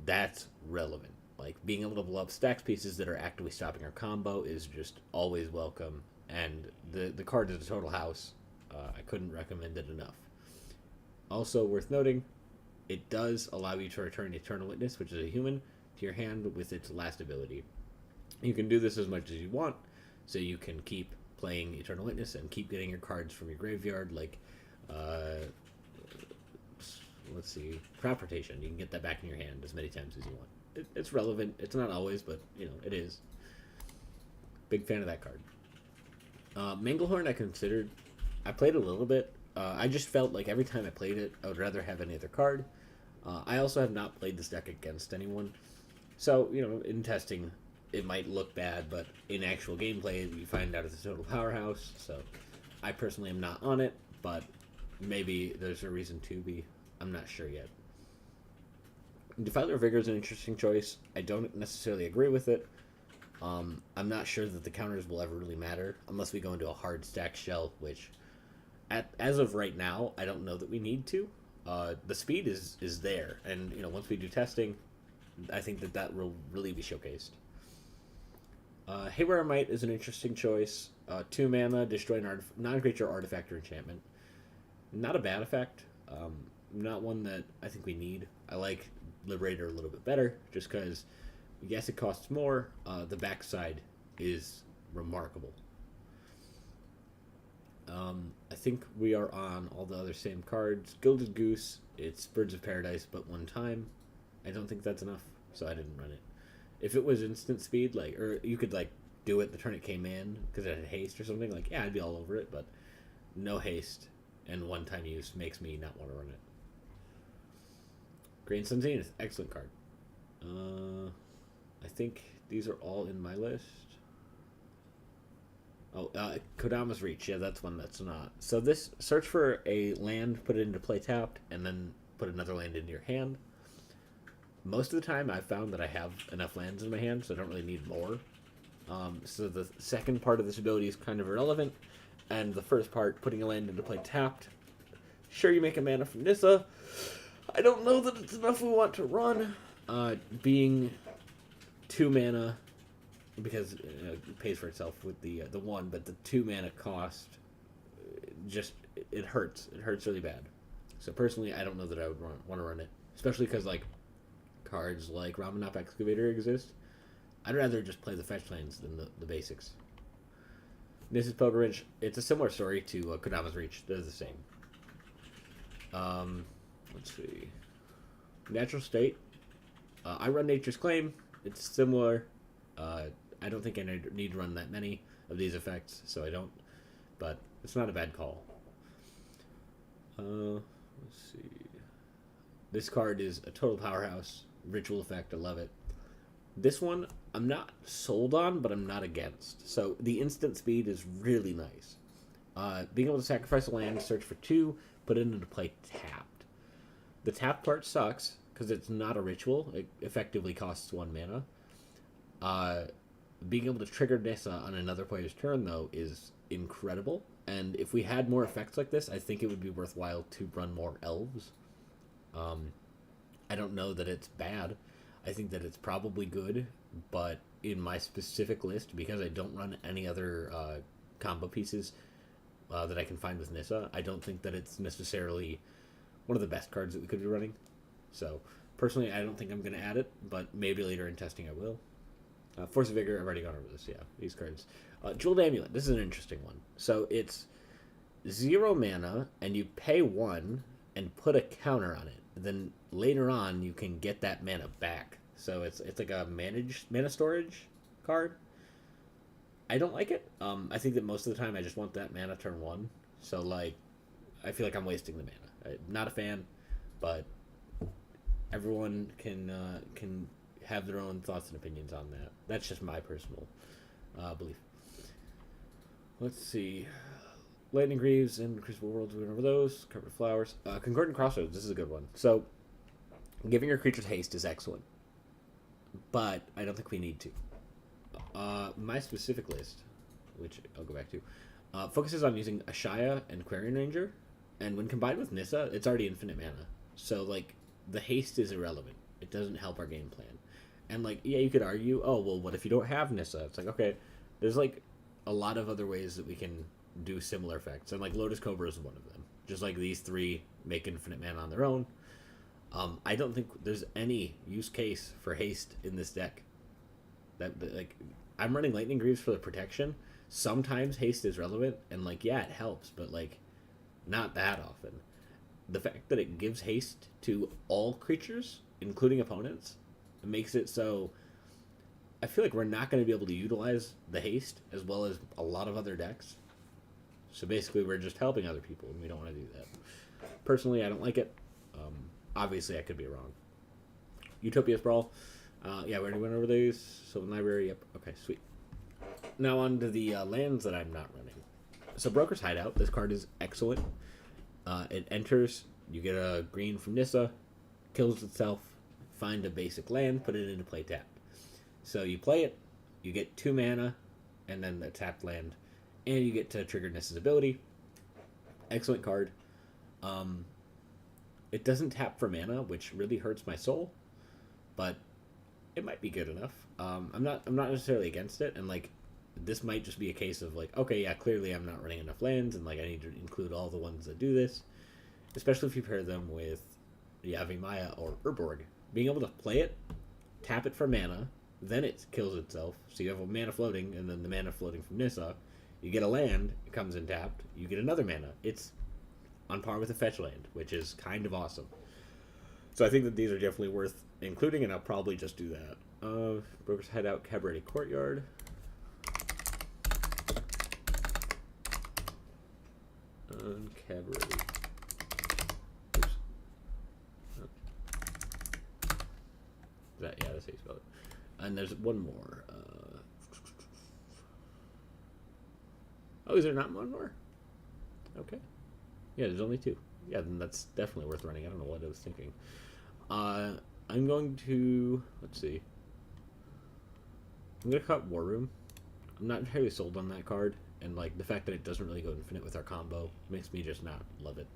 that's relevant. Like, being able to blow up stacks pieces that are actively stopping our combo is just always welcome. And the card is a total house. I couldn't recommend it enough. Also worth noting, it does allow you to return Eternal Witness, which is a human, to your hand with its last ability. You can do this as much as you want, so you can keep playing Eternal Witness and keep getting your cards from your graveyard, like, let's see, Crop Rotation. You can get that back in your hand as many times as you want. It's relevant. It's not always, but, you know, it is. Big fan of that card. Manglehorn I considered. I played a little bit. I just felt like every time I played it, I would rather have any other card. I also have not played this deck against anyone. So, you know, in testing, it might look bad, but in actual gameplay, you find out it's a total powerhouse. So, I personally am not on it, but maybe there's a reason to be. I'm not sure yet. Defiler of Vigor is an interesting choice. I don't necessarily agree with it. I'm not sure that the counters will ever really matter unless we go into a hard stack shell, which, as of right now, I don't know that we need to. The speed is there, and you know, once we do testing, I think that will really be showcased. Haywire Might is an interesting choice. 2 mana, destroy non-creature artifact or enchantment. Not a bad effect. Not one that I think we need. I like Liberator a little bit better, just because, yes, it costs more. The backside is remarkable. I think we are on all the other same cards. Gilded Goose, it's Birds of Paradise, but 1 time. I don't think that's enough, so I didn't run it. If it was instant speed, like, or you could like do it the turn it came in because it had haste or something, like, yeah, I'd be all over it. But no haste and 1-time use makes me not want to run it. Grain Sun Zenith, excellent card. I think these are all in my list. Oh, Kodama's Reach. Yeah, that's one that's not. So this, search for a land, put it into play tapped, and then put another land into your hand. Most of the time, I've found that I have enough lands in my hand, so I don't really need more. So the second part of this ability is kind of irrelevant, and the first part, putting a land into play tapped. Sure, you make a mana from Nissa. I don't know that it's enough we want to run. Being 2 mana, because it pays for itself with the 1, but the 2 mana cost, just, it hurts. It hurts really bad. So personally, I don't know that I would want to run it, especially because like cards like Ramanop Excavator exist. I'd rather just play the fetch lands than the basics. Nissa's Pilgrimage, it's a similar story to Kodama's Reach. They're the same. Let's see. Natural State. I run Nature's Claim. It's similar. I don't think I need to run that many of these effects, so I don't. But it's not a bad call. Let's see. This card is a total powerhouse. Ritual effect. I love it. This one, I'm not sold on, but I'm not against. So the instant speed is really nice. Being able to sacrifice a land, search for 2, put it into play tapped. The tapped part sucks, because it's not a ritual. It effectively costs 1 mana. Being able to trigger Nissa on another player's turn, though, is incredible. And if we had more effects like this, I think it would be worthwhile to run more elves. I don't know that it's bad. I think that it's probably good, but in my specific list, because I don't run any other combo pieces that I can find with Nissa, I don't think that it's necessarily one of the best cards that we could be running. So, personally, I don't think I'm going to add it, but maybe later in testing I will. Force of Vigor, I've already gone over this, yeah, these cards. Jeweled Amulet, this is an interesting one. So, it's 0 mana, and you pay 1 and put a counter on it. Then later on, you can get that mana back. So it's like a managed mana storage card. I don't like it. I think that most of the time I just want that mana turn 1. So like, I feel like I'm wasting the mana. I'm not a fan, but everyone can have their own thoughts and opinions on that. That's just my personal belief. Let's see. Lightning Greaves and Crucible Worlds, we went over those. Covered Flowers. Concordant Crossroads, this is a good one. So, giving your creatures haste is excellent. But I don't think we need to. My specific list, which I'll go back to, focuses on using Ashaya and Quarian Ranger. And when combined with Nissa, it's already infinite mana. So, like, the haste is irrelevant. It doesn't help our game plan. And, like, yeah, you could argue, oh, well, what if you don't have Nissa? It's like, okay, there's, like, a lot of other ways that we can do similar effects, and like Lotus Cobra is one of them. Just like these 3 make infinite mana on their own. I don't think there's any use case for haste in this deck. That like, I'm running Lightning Greaves for the protection. Sometimes haste is relevant, and like, yeah, it helps, but like, not that often. The fact that it gives haste to all creatures, including opponents, it makes it so I feel like we're not going to be able to utilize the haste as well as a lot of other decks. So basically, we're just helping other people, and we don't want to do that. Personally, I don't like it. Obviously, I could be wrong. Utopia Sprawl. Yeah, we already went over these. Sylvan Library, yep. Okay, sweet. Now on to the lands that I'm not running. So Broker's Hideout. This card is excellent. It enters. You get a green from Nissa. Kills itself. Find a basic land. Put it into play tapped. So you play it. You get 2 mana. And then the tapped land. And you get to trigger Nissa's ability. Excellent card. It doesn't tap for mana, which really hurts my soul, but it might be good enough. I'm not necessarily against it, and like, this might just be a case of like, okay, yeah, clearly I'm not running enough lands, and like I need to include all the ones that do this, especially if you pair them with Yavi Maya or Urborg. Being able to play it, tap it for mana, then it kills itself, so you have a mana floating, and then the mana floating from Nissa. You get a land, it comes in tapped, you get another mana. It's on par with a fetch land, which is kind of awesome. So I think that these are definitely worth including, and I'll probably just do that. Broker's Hideout, Cabaret Courtyard. Cabaret. Oops. Yeah, that's how you spell it. And there's one more. Oh, is there not one more? Okay. Yeah, there's only 2. Yeah, then that's definitely worth running. I don't know what I was thinking. I'm going to... Let's see. I'm going to cut War Room. I'm not entirely sold on that card, and like the fact that it doesn't really go infinite with our combo makes me just not love it.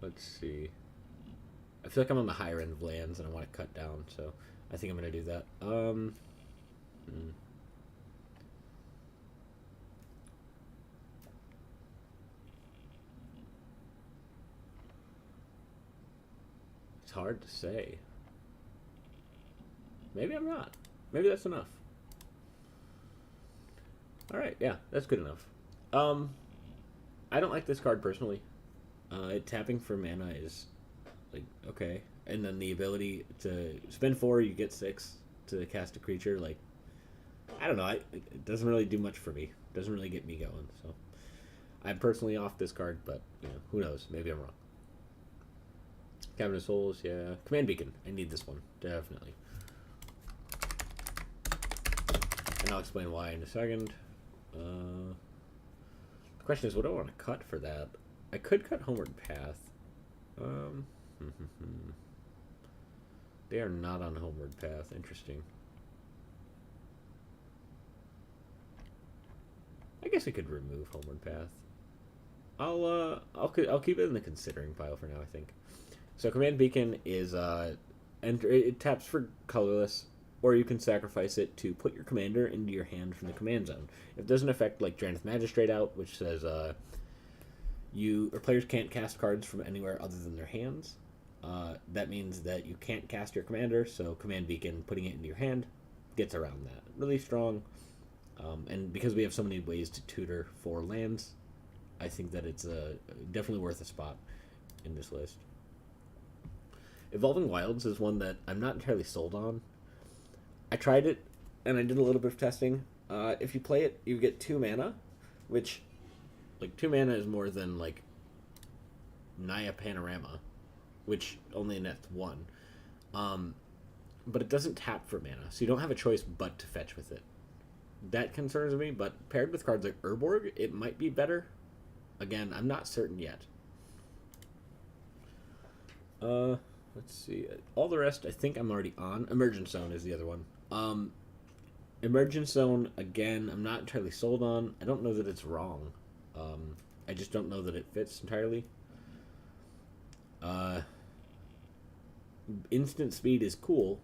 Let's see. I feel like I'm on the higher end of lands, and I want to cut down, so I think I'm gonna do that. It's hard to say. Maybe I'm not. Maybe that's enough. Alright, yeah, that's good enough. I don't like this card personally. Tapping for mana is, like, okay. And then the ability to spend 4, you get 6 to cast a creature, like, I don't know. It doesn't really do much for me. It doesn't really get me going, so. I'm personally off this card, but, you know, who knows? Maybe I'm wrong. Cabinet of Souls, yeah. Command Beacon. I need this one, definitely. And I'll explain why in a second. The question is, what do I want to cut for that? I could cut Homeward Path. They are not on Homeward Path. Interesting. I guess I could remove Homeward Path. I'll keep it in the considering pile for now, I think. So Command Beacon is it taps for colorless, or you can sacrifice it to put your commander into your hand from the command zone. It doesn't affect like Drannith Magistrate out, which says players can't cast cards from anywhere other than their hands. That means that you can't cast your commander, so Command Beacon, putting it into your hand, gets around that. Really strong. And because we have so many ways to tutor for lands, I think that it's definitely worth a spot in this list. Evolving Wilds is one that I'm not entirely sold on. I tried it, and I did a little bit of testing. If you play it, you get 2 mana, which, like, 2 mana is more than, like, Naya Panorama, which only nets 1. But it doesn't tap for mana, so you don't have a choice but to fetch with it. That concerns me, but paired with cards like Urborg, it might be better. Again, I'm not certain yet. Let's see. All the rest, I think I'm already on. Emergence Zone is the other one. Emergence Zone, again, I'm not entirely sold on. I don't know that it's wrong. I just don't know that it fits entirely. Instant speed is cool,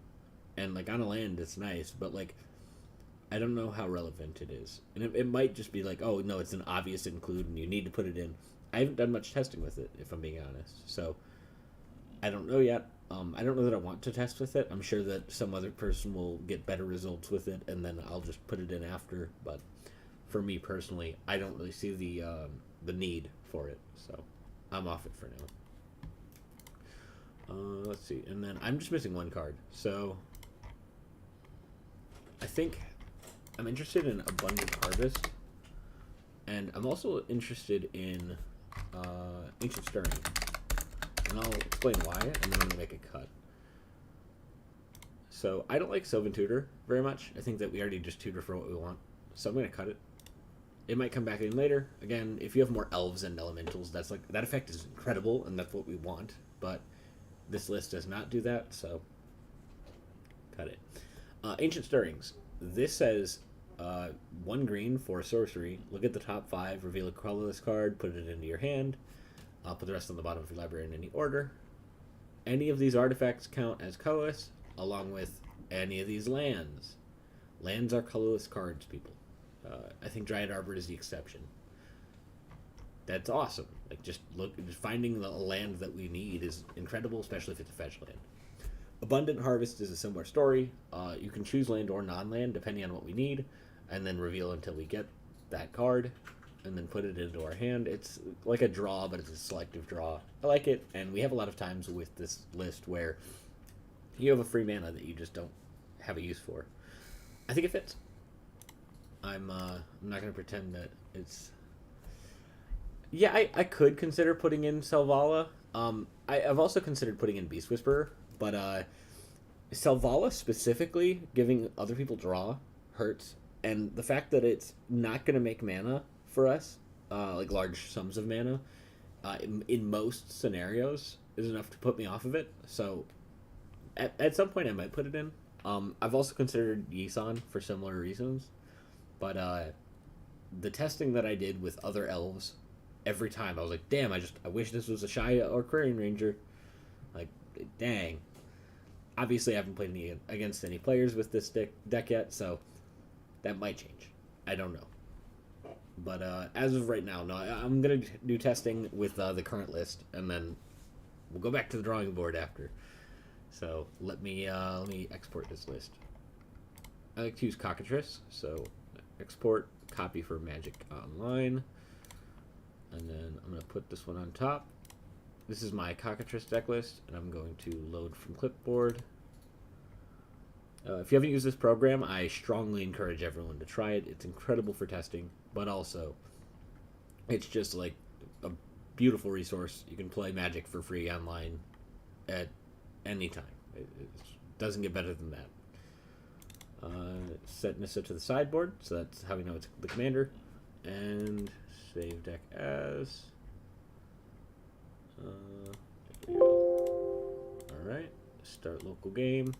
and, like, on a land, it's nice, but, like, I don't know how relevant it is. And it might just be like, oh, no, it's an obvious include, and you need to put it in. I haven't done much testing with it, if I'm being honest. So, I don't know yet. I don't know that I want to test with it. I'm sure that some other person will get better results with it, and then I'll just put it in after. But for me personally, I don't really see the need for it. So, I'm off it for now. Let's see. And then I'm just missing one card. So, I think I'm interested in Abundant Harvest, and I'm also interested in Ancient Stirring, and I'll explain why, and then I'm going to make a cut. So I don't like Sylvan Tutor very much. I think that we already just tutor for what we want, so I'm going to cut it. It might come back in later. Again, if you have more elves and elementals, that's like that effect is incredible, and that's what we want, but this list does not do that, so cut it. Ancient Stirrings. This says 1 green for sorcery. Look at the top 5, reveal a colorless card, put it into your hand. Put the rest on the bottom of your library in any order. Any of these artifacts count as colorless, along with any of these lands. Lands are colorless cards, people. I think Dryad Arbor is the exception. That's awesome. Like, just finding the land that we need is incredible, especially if it's a fetch land. Abundant Harvest is a similar story. You can choose land or non-land, depending on what we need, and then reveal until we get that card, and then put it into our hand. It's like a draw, but it's a selective draw. I like it, and we have a lot of times with this list where you have a free mana that you just don't have a use for. I think it fits. I'm not going to pretend that it's... Yeah, I could consider putting in Selvala. I've also considered putting in Beast Whisperer, but Selvala specifically, giving other people draw, hurts. And the fact that it's not going to make mana for us, like large sums of mana, in most scenarios, is enough to put me off of it. So At some point I might put it in. I've also considered Yisan for similar reasons, but the testing that I did with other elves, every time I was like, damn, I wish this was a Shia or Quarian Ranger. Like, dang. Obviously, I haven't played against any players with this deck yet, so that might change. I don't know. But as of right now, no, I'm going to do testing with the current list, and then we'll go back to the drawing board after. So let me export this list. I like to use Cockatrice, so export, copy for Magic Online, and then I'm going to put this one on top. This is my Cockatrice deck list, and I'm going to load from clipboard. If you haven't used this program, I strongly encourage everyone to try it. It's incredible for testing, but also it's just like a beautiful resource. You can play Magic for free online at any time. It doesn't get better than that. Set Nissa to the sideboard, so that's how we know it's the commander. And save deck as... there we go. Alright, start local game.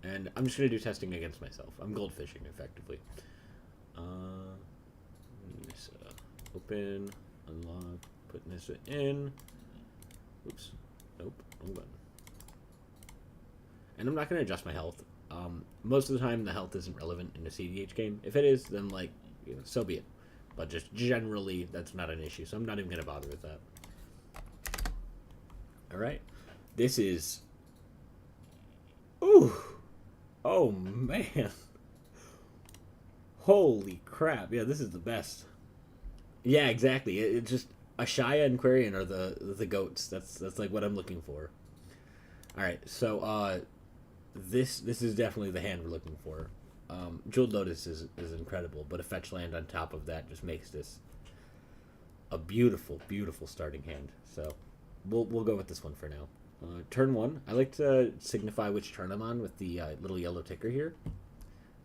And I'm just going to do testing against myself. I'm goldfishing, effectively. Nissa. Open, unlock, put Nissa in. Oops. Nope, wrong button. And I'm not going to adjust my health. Most of the time, the health isn't relevant in a CEDH game. If it is, then, like, you know, so be it. But just generally, that's not an issue, so I'm not even going to bother with that. Alright. This is... Ooh! Oh, man. Holy crap. Yeah, this is the best. Yeah, exactly. It's just... Ashaya and Quarian are the goats. That's like what I'm looking for. Alright, so, this is definitely the hand we're looking for. Jeweled Lotus is incredible, but a fetch land on top of that just makes this a beautiful, beautiful starting hand. So we'll go with this one for now. Turn 1, I like to signify which turn I'm on with the little yellow ticker here.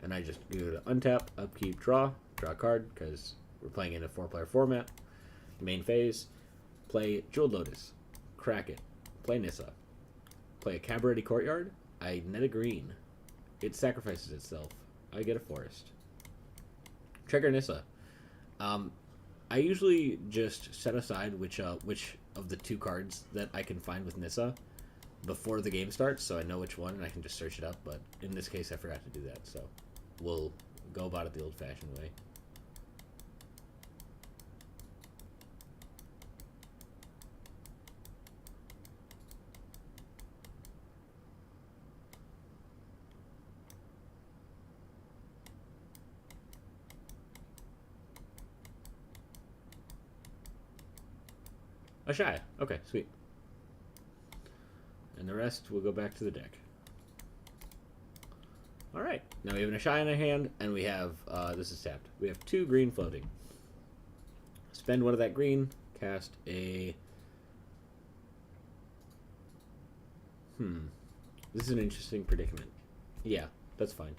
And I just go to untap, upkeep, draw a card, because we're playing in a 4-player format. Main phase, play Jeweled Lotus, crack it, play Nissa, play a Cabaret Courtyard, I net a green. It sacrifices itself. I get a forest. Trigger Nissa. I usually just set aside which of the 2 cards that I can find with Nissa before the game starts, so I know which one and I can just search it up, but in this case I forgot to do that, so we'll go about it the old-fashioned way. Ashaya. Okay, sweet. And the rest will go back to the deck. Alright, now we have an Ashaya in our hand, and we have, this is tapped. We have 2 green floating. Spend 1 of that green, cast a... This is an interesting predicament. Yeah, that's fine.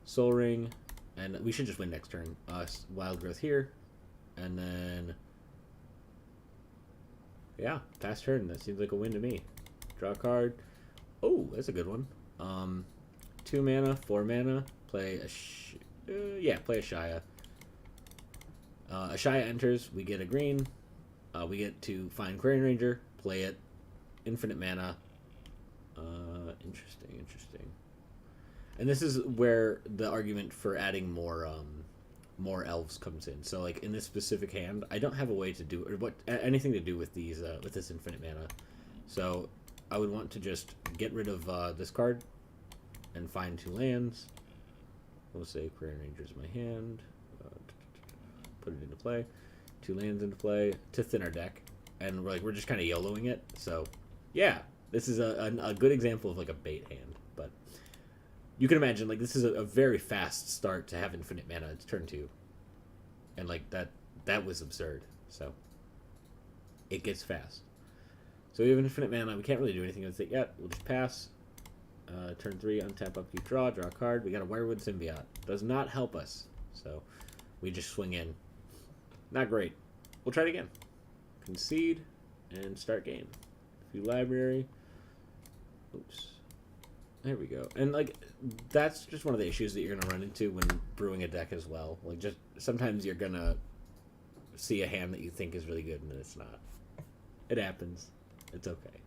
Soul Ring, and we should just win next turn. Wild Growth here, and then... Yeah, pass turn. That seems like a win to me. Draw a card. Oh, that's a good one. 2 mana, 4 mana. Play a play a Shia. Ashaya enters. We get a green. We get to find Quarian Ranger. Play it. Infinite mana. Interesting. And this is where the argument for adding more elves comes in. So, like, in this specific hand, I don't have a way to do or anything to do with these with this infinite mana. So I would want to just get rid of this card and find 2 lands. We'll say Quarian Ranger's my hand. Put it into play. 2 lands into play to thin our deck, and we're just kind of YOLOing it. So yeah, this is a good example of like a bait hand. But you can imagine, like, this is a very fast start to have infinite mana. It's turn 2. And, like, that was absurd. So, it gets fast. So we have infinite mana. We can't really do anything with it yet. We'll just pass. Turn 3, untap, upkeep, draw a card. We got a Wirewood Symbiote. Does not help us. So, we just swing in. Not great. We'll try it again. Concede, and start game. View library. Oops. There we go. And, like, that's just one of the issues that you're going to run into when brewing a deck as well. Like, just sometimes you're going to see a hand that you think is really good and then it's not. It happens. It's okay.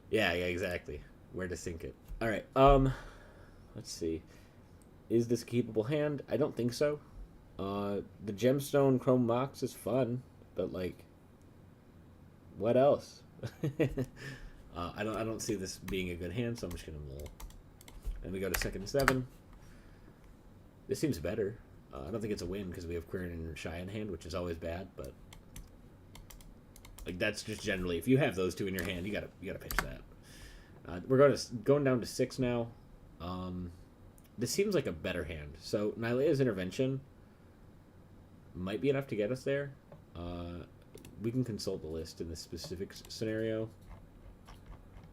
Yeah, exactly. Where to sink it. All right. Let's see. Is this a keepable hand? I don't think so. The Gemstone Chrome Mox is fun, but, like, what else? I don't see this being a good hand, so I'm just gonna mull. And we go to second 7. This seems better. I don't think it's a win because we have Quirion and Shy in hand, which is always bad, but like that's just generally if you have those two in your hand, you gotta pitch that. We're going down to 6 now. This seems like a better hand. So Nylea's Intervention might be enough to get us there. We can consult the list in this specific scenario.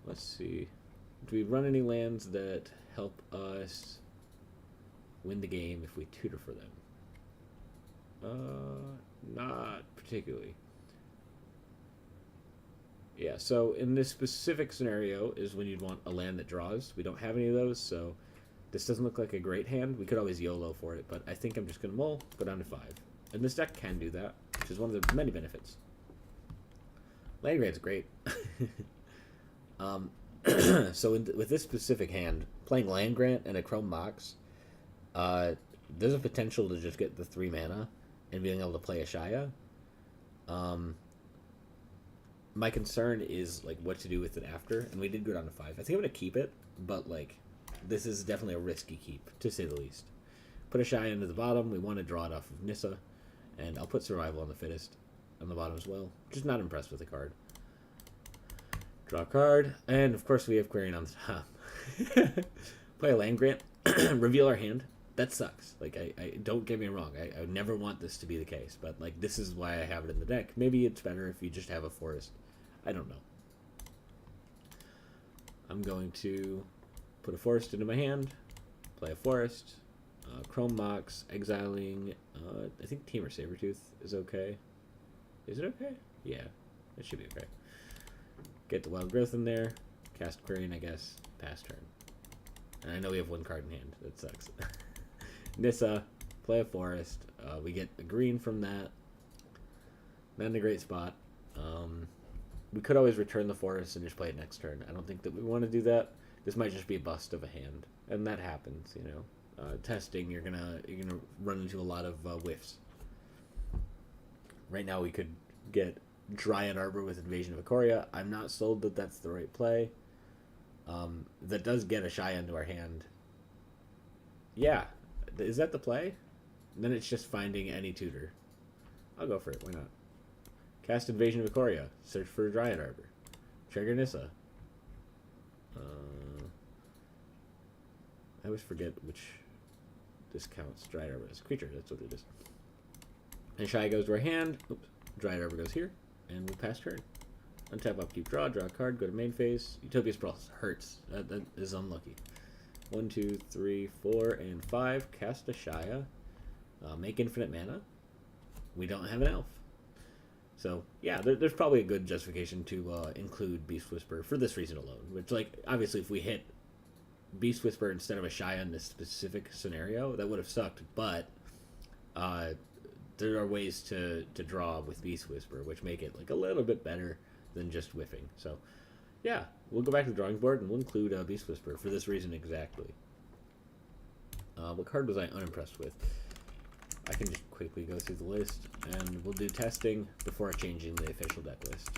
Let's see. Do we run any lands that help us win the game if we tutor for them? Not particularly. Yeah, so in this specific scenario is when you'd want a land that draws. We don't have any of those, so this doesn't look like a great hand. We could always YOLO for it, but I think I'm just going to mull, go down to 5. And this deck can do that, which is one of the many benefits. Land grant's great. So with this specific hand, playing Land Grant and a Chrome Mox, there's a potential to just get the 3 mana and being able to play a Shaya. My concern is like what to do with it after, and we did go down to 5. I think I'm gonna keep it, but like this is definitely a risky keep, to say the least. Put a Shaya into the bottom. We want to draw it off of Nissa, and I'll put Survival on the Fittest on the bottom as well. Just not impressed with the card. Draw a card, and of course we have Quirion on the top. Play a Land Grant, reveal our hand. That sucks. Like, I don't get me wrong. I would never want this to be the case, but like this is why I have it in the deck. Maybe it's better if you just have a forest. I don't know. I'm going to put a forest into my hand, play a forest, Chrome Mox, exiling. I think Team or Sabertooth is okay. Is it okay? Yeah, it should be okay. Get the Wild Growth in there, cast Quirion, I guess, pass turn. And I know we have 1 card in hand. That sucks. Nissa, play a forest. We get a green from that. Not in a great spot. We could always return the forest and just play it next turn. I don't think that we want to do that. This might just be a bust of a hand, and that happens. You know, testing you're gonna run into a lot of whiffs. Right now we could get Dryad Arbor with Invasion of Ikoria. I'm not sold that that's the right play. That does get a Shaya into our hand. Yeah. Is that the play? Then it's just finding any tutor. I'll go for it. Why not? Cast Invasion of Ikoria. Search for Dryad Arbor. Trigger Nissa. I always forget which this counts. Dryad Arbor as a creature. That's what it is. And Shaya goes to our hand. Oops. Dryad Arbor goes here. And we'll pass turn. Untap, upkeep, draw a card, go to main phase. Utopia Sprawl hurts. That is unlucky. 1, 2, 3, 4, and 5. Cast a Shaya. Make infinite mana. We don't have an elf. So, yeah, there's probably a good justification to include Beast Whisperer for this reason alone. Which, like, obviously if we hit Beast Whisperer instead of a Shaya in this specific scenario, that would have sucked. But there are ways to draw with Beast Whisperer, which make it, like, a little bit better than just whiffing. So, yeah, we'll go back to the drawing board and we'll include Beast Whisperer for this reason exactly. What card was I unimpressed with? I can just quickly go through the list and we'll do testing before changing the official deck list.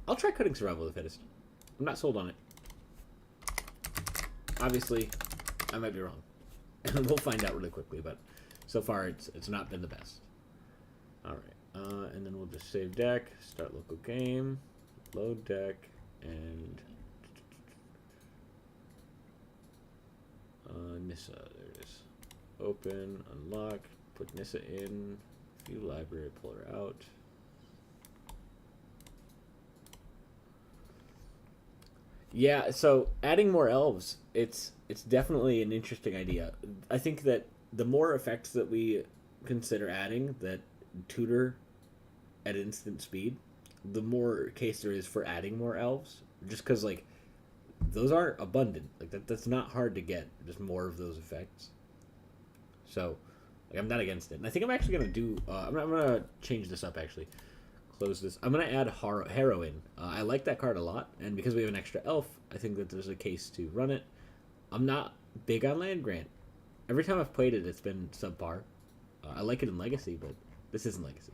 I'll try cutting Survival of the Fittest. I'm not sold on it. Obviously, I might be wrong. We'll find out really quickly, but so far it's not been the best. Alright, and then we'll just save deck, start local game, load deck, and Nissa, there it is. Open, unlock, put Nissa in, view library, pull her out. Yeah, so adding more elves, it's definitely an interesting idea. I think that the more effects that we consider adding that tutor at instant speed, the more case there is for adding more elves. Just because, like, those aren't abundant. Like, that's not hard to get, just more of those effects. So, like, I'm not against it. And I think I'm actually going to do... I'm going to change this up, actually. Close this. I'm going to add Harrow in. I like that card a lot, and because we have an extra elf, I think that there's a case to run it. I'm not big on Land Grant. Every time I've played it, it's been subpar. I like it in Legacy, but this isn't Legacy.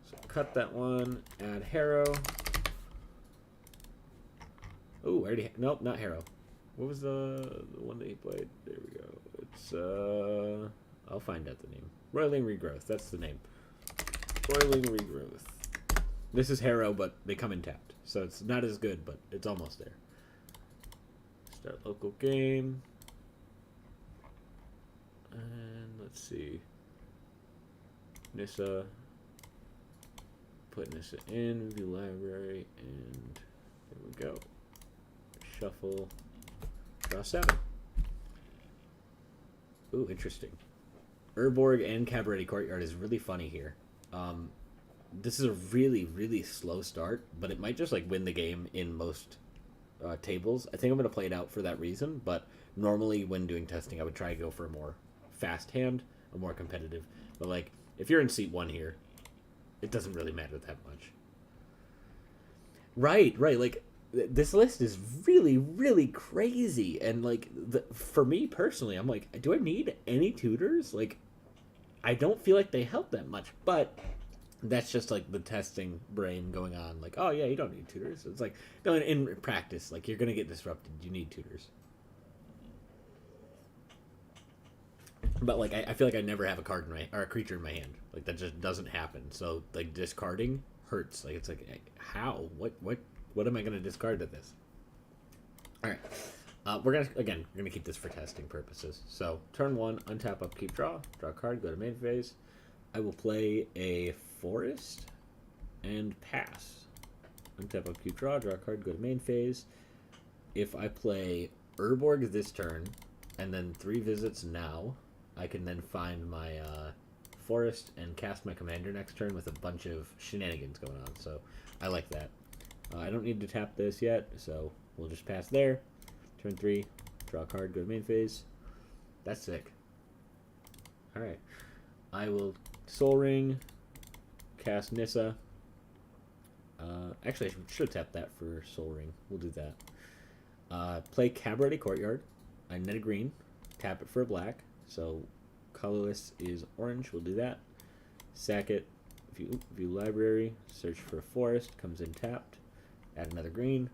So cut that one, add Harrow. Oh, I already... Nope, not Harrow. What was the one that he played? There we go. It's, I'll find out the name. Roiling Regrowth, that's the name. Roiling Regrowth. This is Harrow, but they come in tapped. So it's not as good, but it's almost there. Start local game. And let's see. Nissa. Put Nissa in, view library, and there we go. Shuffle. Draw 7. Ooh, interesting. Urborg and Cabaret Courtyard is really funny here. This is a really, really slow start, but it might just like win the game in most tables. I think I'm going to play it out for that reason, but normally when doing testing, I would try to go for a more fast hand, a more competitive. But like, if you're in seat 1 here, it doesn't really matter that much. Right. Like, this list is really, really crazy. And like, for me personally, I'm like, do I need any tutors? Like, I don't feel like they help that much, but that's just like the testing brain going on. Like, oh yeah, you don't need tutors. It's like, no, in practice, like you're gonna get disrupted. You need tutors. But like, I feel like I never have a card in my or a creature in my hand. Like that just doesn't happen. So like discarding hurts. Like it's like how what am I gonna discard to this? All right. We're gonna keep this for testing purposes. So turn 1, untap, upkeep, draw a card, go to main phase. I will play a forest and pass. Untap, upkeep, draw a card, go to main phase. If I play Urborg this turn and then 3 visits now, I can then find my forest and cast my commander next turn with a bunch of shenanigans going on. So I like that. I don't need to tap this yet, so we'll just pass there. Turn 3, draw a card, go to main phase. That's sick. Alright. I will Soul Ring, cast Nissa. Actually, I should tap that for Soul Ring. We'll do that. Play Cabaret Courtyard. I net a green. Tap it for a black. So colorless is orange. We'll do that. Sack it. View library. Search for a forest. Comes in tapped. Add another green.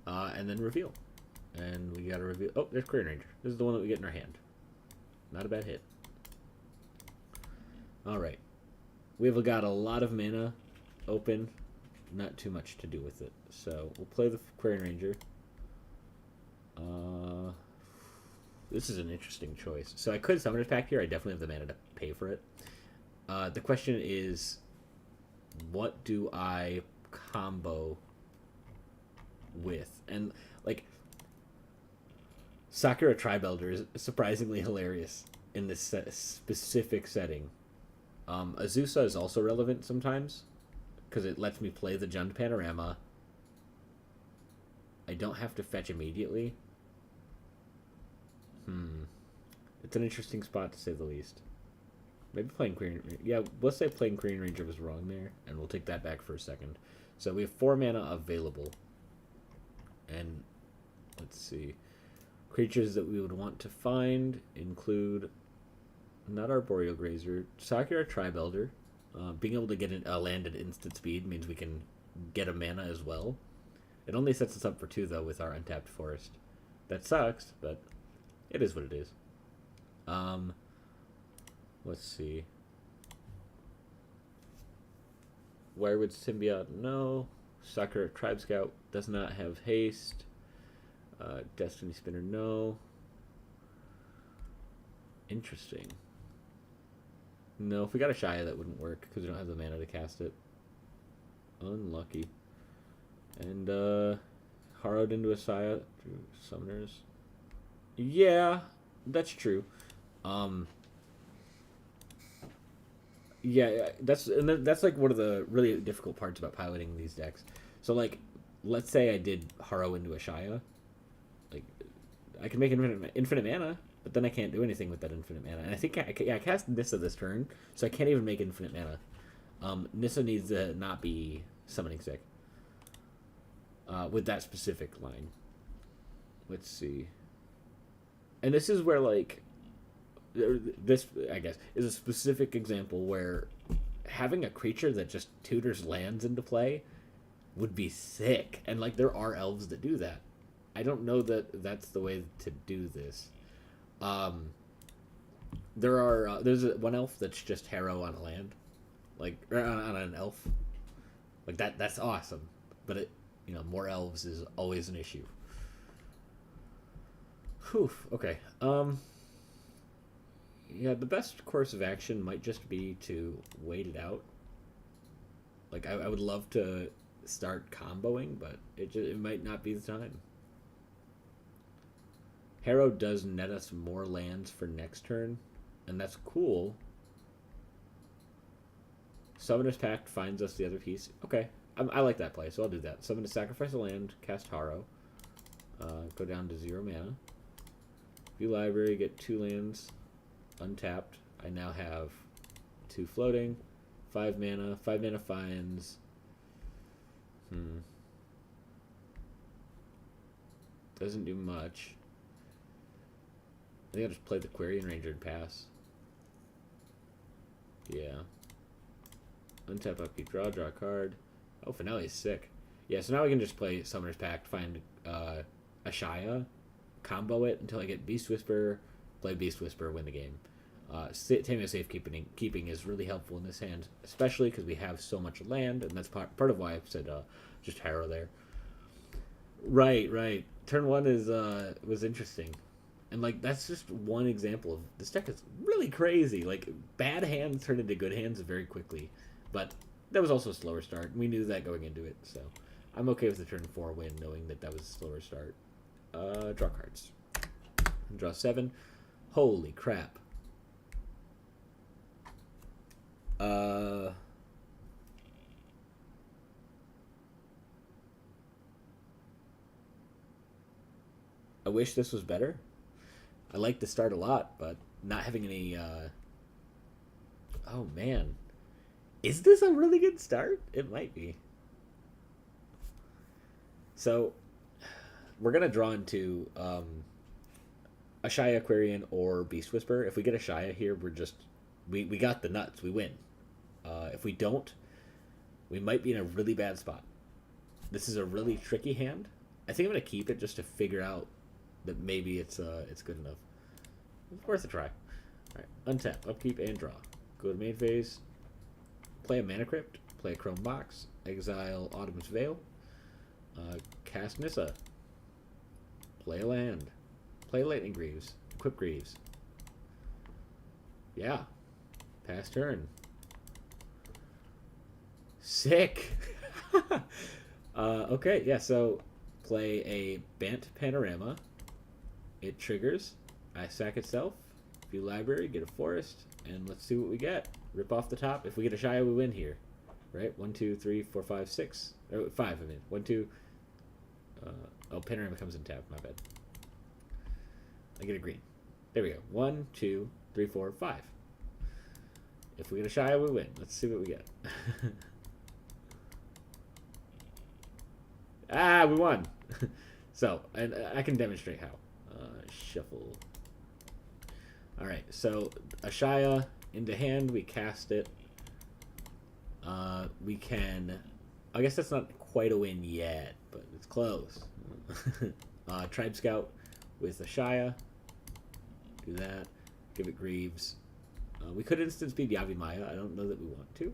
And then reveal. And we got to reveal. Oh, there's Query Ranger. This is the one that we get in our hand. Not a bad hit. Alright. We've got a lot of mana open. Not too much to do with it. So we'll play the Query Ranger. This is an interesting choice. So I could summon a pack here. I definitely have the mana to pay for it. The question is, what do I combo with? And like, Sakura Tribe Elder is surprisingly hilarious in this specific setting. Azusa is also relevant sometimes because it lets me play the Jund Panorama. I don't have to fetch immediately. It's an interesting spot to say the least. Maybe playing Queen... Yeah, let's say playing Queen Ranger was wrong there, and we'll take that back for a second. So we have 4 mana available. And let's see. Creatures that we would want to find include... Not Arboreal Grazer. Sakura Tribe Elder. Being able to get a land at instant speed means we can get a mana as well. It only sets us up for 2, though, with our untapped forest. That sucks, but it is what it is. Let's see. Wirewood Symbiote, no. Sakura Tribe Scout does not have haste. Destiny Spinner, no. Interesting. No, if we got a Shia, that wouldn't work because we don't have the mana to cast it. Unlucky. And Harrowed into a Shia through Summoners. Yeah, that's true. Yeah, that's like one of the really difficult parts about piloting these decks. So like, let's say I did Haro into a Shaya, like I can make infinite mana, but then I can't do anything with that infinite mana. And I think I cast Nissa this turn, so I can't even make infinite mana. Nissa needs to not be summoning sick with that specific line. Let's see. And this is where like this I guess is a specific example where having a creature that just tutors lands into play would be sick. And like there are elves that do that. I don't know that that's the way to do this. There's one elf that's just Harrow on a land, like on an elf, like that. That's awesome, but more elves is always an issue. Whew. Okay. Yeah, the best course of action might just be to wait it out. Like I would love to start comboing, but it might not be the time. Harrow does net us more lands for next turn, and that's cool. Summoner's Pact finds us the other piece. Okay, I like that play, so I'll do that. Summon to sacrifice a land, cast Harrow, go down to 0 mana. View library, get 2 lands, untapped. I now have 2 floating, 5 mana. 5 mana finds. Doesn't do much. I think I'll just play the Quarian Ranger and pass. Yeah. Untap, upkeep, draw a card. Oh, Finale's sick. Yeah, so now we can just play Summoner's Pact, find a Shaya, combo it until I get Beast Whisper, play Beast Whisper, win the game. Tameo Safekeeping is really helpful in this hand, especially because we have so much land, and that's part of why I said just Harrow there. Right. Turn 1 was interesting. And like that's just one example of this deck is really crazy. Like bad hands turn into good hands very quickly, but that was also a slower start. We knew that going into it, so I'm okay with the turn 4 win, knowing that was a slower start. Draw cards. Draw 7. Holy crap. I wish this was better. I like the start a lot, but not having any. Oh man, is this a really good start? It might be. So, we're gonna draw into a Shaya Aquarian or Beast Whisper. If we get a Shaya here, we got the nuts. We win. If we don't, we might be in a really bad spot. This is a really tricky hand. I think I'm gonna keep it just to figure out that maybe it's good enough. It's worth a try. Alright, untap, upkeep, and draw. Go to main phase, play a Mana Crypt, play a Chrome Box, exile Autumn's Veil, cast Nissa, play a land, play Lightning Greaves, equip Greaves. Yeah, pass turn. Sick! Okay, yeah, so play a Bant Panorama. It triggers. I sack itself. View library, get a forest, and let's see what we get. Rip off the top. If we get a Shia, we win here. Right? 1, 2, 3, 4, 5, 6. Or 5, I mean. 1, 2. Panorama comes in tap. My bad. I get a green. There we go. 1, 2, 3, 4, 5. If we get a Shia, we win. Let's see what we get. We won. So, and I can demonstrate how. Shuffle. Alright, so Ashaya into hand, we cast it. We can... I guess that's not quite a win yet, but it's close. Tribe Scout with Ashaya. Do that. Give it Greaves. We could instant speed Yavimaya. I don't know that we want to.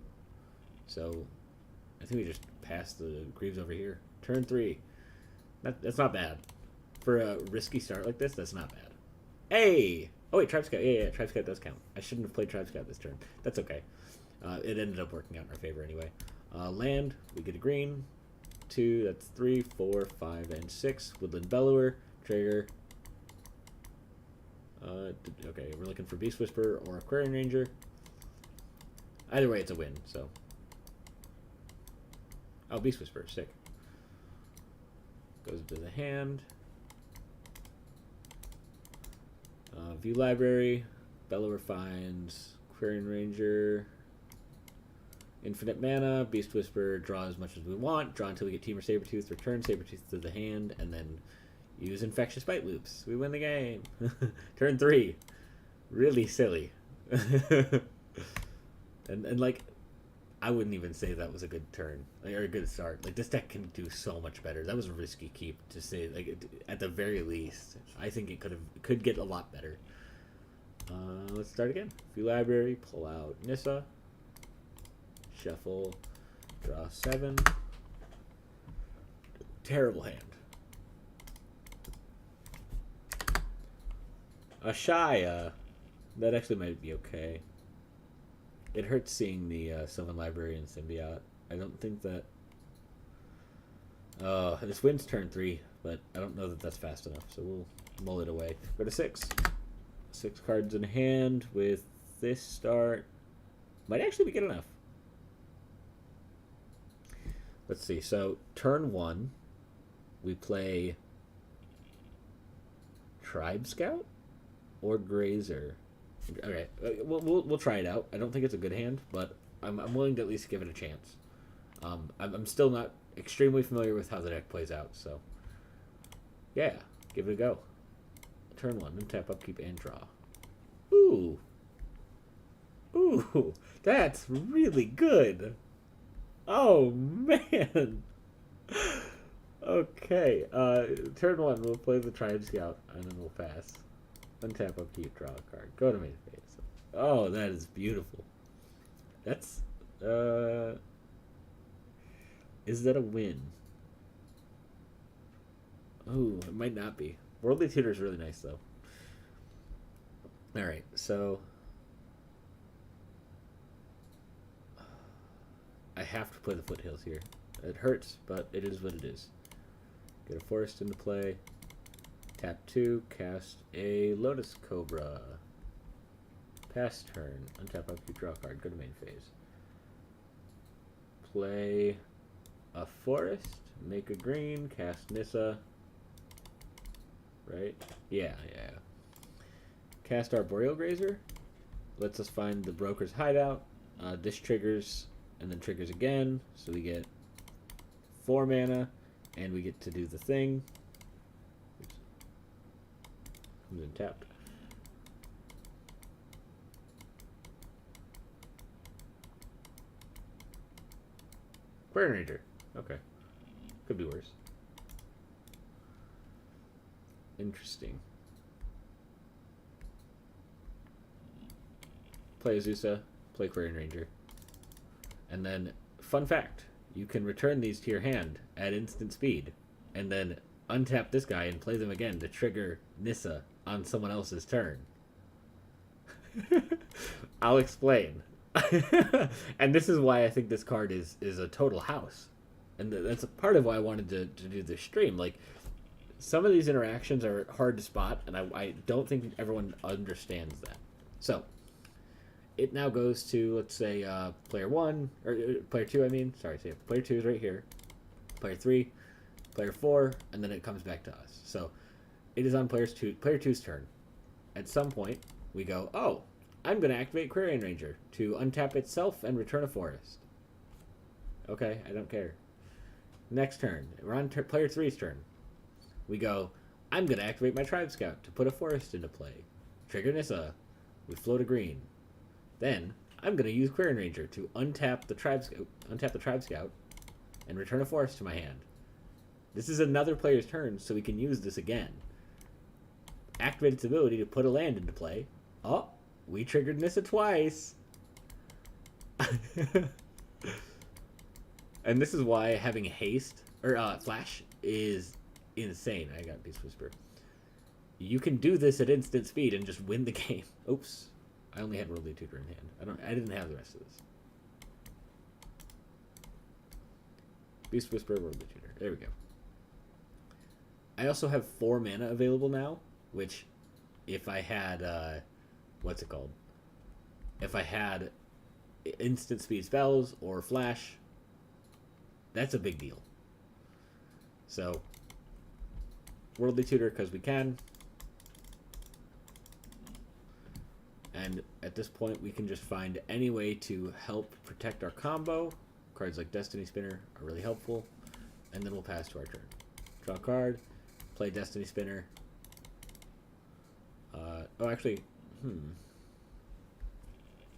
So, I think we just pass the Greaves over here. Turn 3. That's not bad. For a risky start like this, that's not bad. Hey! Oh wait, Tribe Scout. Yeah, Tribe Scout does count. I shouldn't have played Tribe Scout this turn. That's okay. It ended up working out in our favor anyway. Land, we get a green. 2, that's 3, 4, 5, and 6. Woodland Bellower, trigger. Okay, we're looking for Beast Whisper or Aquarian Ranger. Either way, it's a win, so. Oh, Beast Whisperer, sick. Goes into the hand. View library. Bellower Finds. Quarian Ranger. Infinite mana. Beast Whisperer. Draw as much as we want. Draw until we get Team or Sabertooth. Return Sabertooth to the hand. And then use Infectious Bite Loops. We win the game. Turn 3. Really silly. and like, I wouldn't even say that was a good turn or a good start. Like, this deck can do so much better. That was a risky keep to say. Like, at the very least, I think it could get a lot better. Let's start again. View library, pull out Nissa, shuffle, draw 7. Terrible hand. Ashaya. That actually might be okay. It hurts seeing the Sylvan Library and Symbiote. I don't think that... this wins turn 3, but I don't know that that's fast enough, so we'll mull it away. Go to 6. 6 cards in hand with this start. Might actually be good enough. Let's see. So, turn 1, we play Tribe Scout or Grazer. Okay, we'll try it out. I don't think it's a good hand, but I'm willing to at least give it a chance. I'm still not extremely familiar with how the deck plays out, so yeah, give it a go. Turn 1, untap, upkeep, and draw. Ooh, that's really good. Oh man. Okay, turn 1, we'll play the Tribe Scout, and then we'll pass. Untap, upkeep, draw a card. Go to main phase. Oh, that is beautiful. That's, is that a win? Ooh, it might not be. Worldly Tutor is really nice, though. Alright, so... I have to play the Foothills here. It hurts, but it is what it is. Get a Forest into play. Tap 2, cast a Lotus Cobra. Pass turn. Untap, upkeep, draw a card. Go to main phase. Play a Forest. Make a green. Cast Nissa. Right? Yeah. Cast Arboreal Grazer. Lets us find the Broker's Hideout. This triggers, and then triggers again. So we get 4 mana, and we get to do the thing. Comes in tapped. Quarian Ranger. Okay. Could be worse. Interesting. Play Azusa, play Quarian Ranger. And then, fun fact, you can return these to your hand at instant speed, and then untap this guy and play them again to trigger Nissa on someone else's turn. I'll explain. And this is why I think this card is a total house. And that's a part of why I wanted to do this stream. Like, some of these interactions are hard to spot, and I don't think everyone understands that. So, it now goes to, let's say, player 1, or player 2, I mean. Sorry, player 2 is right here. Player 3, player 4, and then it comes back to us. So, it is on player 2's turn. At some point, we go, oh, I'm going to activate Quarian Ranger to untap itself and return a forest. Okay, I don't care. Next turn, we're on player 3's turn. We go, I'm going to activate my Tribe Scout to put a forest into play. Trigger Nissa. We float a green. Then, I'm going to use Quarian Ranger to untap the Tribe Scout, and return a forest to my hand. This is another player's turn, so we can use this again. Activate its ability to put a land into play. Oh, we triggered Nissa twice. And this is why having haste, or Flash, is insane. I got Beast Whisper. You can do this at instant speed and just win the game. Oops. I only had Worldly Tutor in hand. I didn't have the rest of this. Beast Whisper, Worldly Tutor. There we go. I also have 4 mana available now, which, if I had, what's it called? If I had instant speed spells or flash, that's a big deal. So, Worldly Tutor because we can. And at this point, we can just find any way to help protect our combo. Cards like Destiny Spinner are really helpful. And then we'll pass to our turn. Draw a card, play Destiny Spinner. Oh, actually,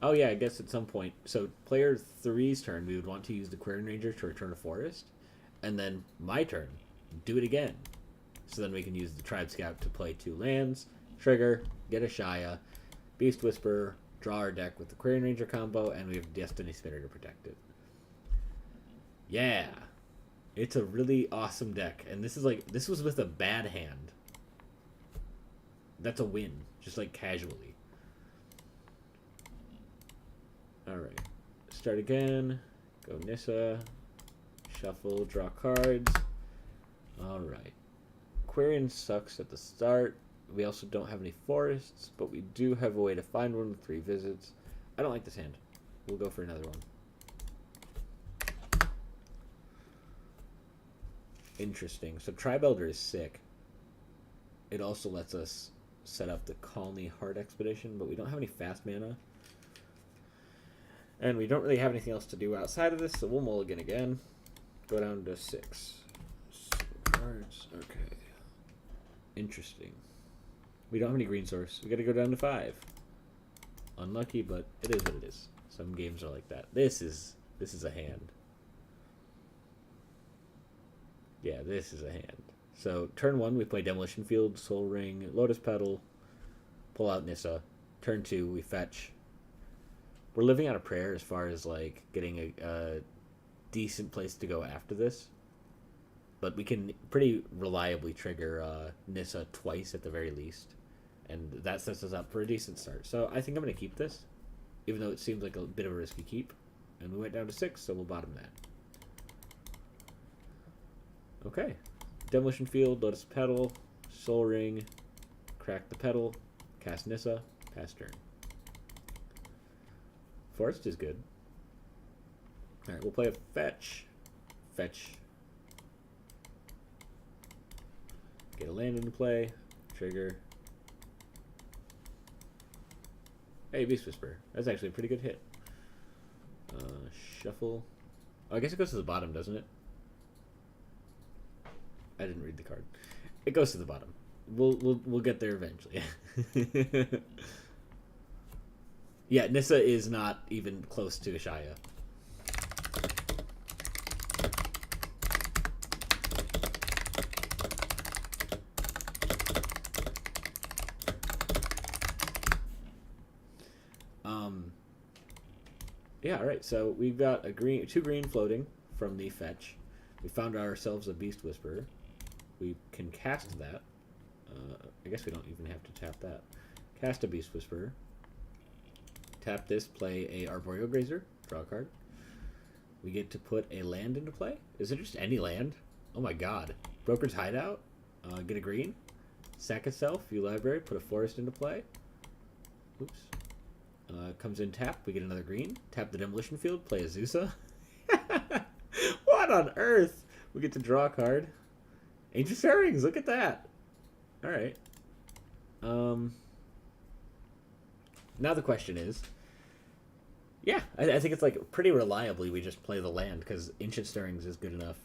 Oh, yeah, I guess at some point. So, player 3's turn, we would want to use the Quarian Ranger to return a forest. And then my turn, do it again. So then we can use the Tribe Scout to play 2 lands, trigger, get a Shia, Beast Whisperer, draw our deck with the Quarian Ranger combo, and we have Destiny Spinner to protect it. Yeah! It's a really awesome deck. And this was with a bad hand. That's a win, just like casually. Alright. Start again. Go Nissa. Shuffle, draw cards. Alright. Quarian sucks at the start. We also don't have any forests, but we do have a way to find one with 3 visits. I don't like this hand. We'll go for another one. Interesting. So Tribe Elder is sick. It also lets us set up the Colony Heart Expedition, but we don't have any fast mana. And we don't really have anything else to do outside of this, so we'll mulligan again. Go down to 6. Cards. Okay. Interesting. We don't have any green source. We gotta go down to 5. Unlucky, but it is what it is. Some games are like that. This is a hand. Yeah, this is a hand. So, turn 1, we play Demolition Field, Soul Ring, Lotus Petal, pull out Nissa. Turn 2, we fetch. We're living on a prayer as far as, like, getting a decent place to go after this. But we can pretty reliably trigger Nissa twice at the very least. And that sets us up for a decent start. So, I think I'm going to keep this, even though it seems like a bit of a risky keep. And we went down to 6, so we'll bottom that. Okay. Demolition Field, Lotus Petal, Soul Ring, crack the Petal, cast Nissa, pass turn. Forest is good. Alright, we'll play a fetch. Fetch. Get a land into play. Trigger. Hey, Beast Whisperer. That's actually a pretty good hit. Shuffle. Oh, I guess it goes to the bottom, doesn't it? I didn't read the card. It goes to the bottom. We'll get there eventually. Yeah, Nissa is not even close to Shia. Yeah, alright, so we've got a 2 green floating from the fetch. We found ourselves a Beast Whisperer. We can cast that. I guess we don't even have to tap that. Cast a Beast Whisperer. Tap this, play a Arboreal Grazer, draw a card. We get to put a land into play. Is it just any land? Oh my god. Broker's Hideout. Get a green. Sack itself, view library, put a forest into play. Oops. Comes in tap, we get another green. Tap the Demolition Field, play a Zusa. What on earth? We get to draw a card. Ancient Stirrings, look at that. Alright. Now the question is, yeah, I think it's like pretty reliably we just play the land because Ancient Stirrings is good enough.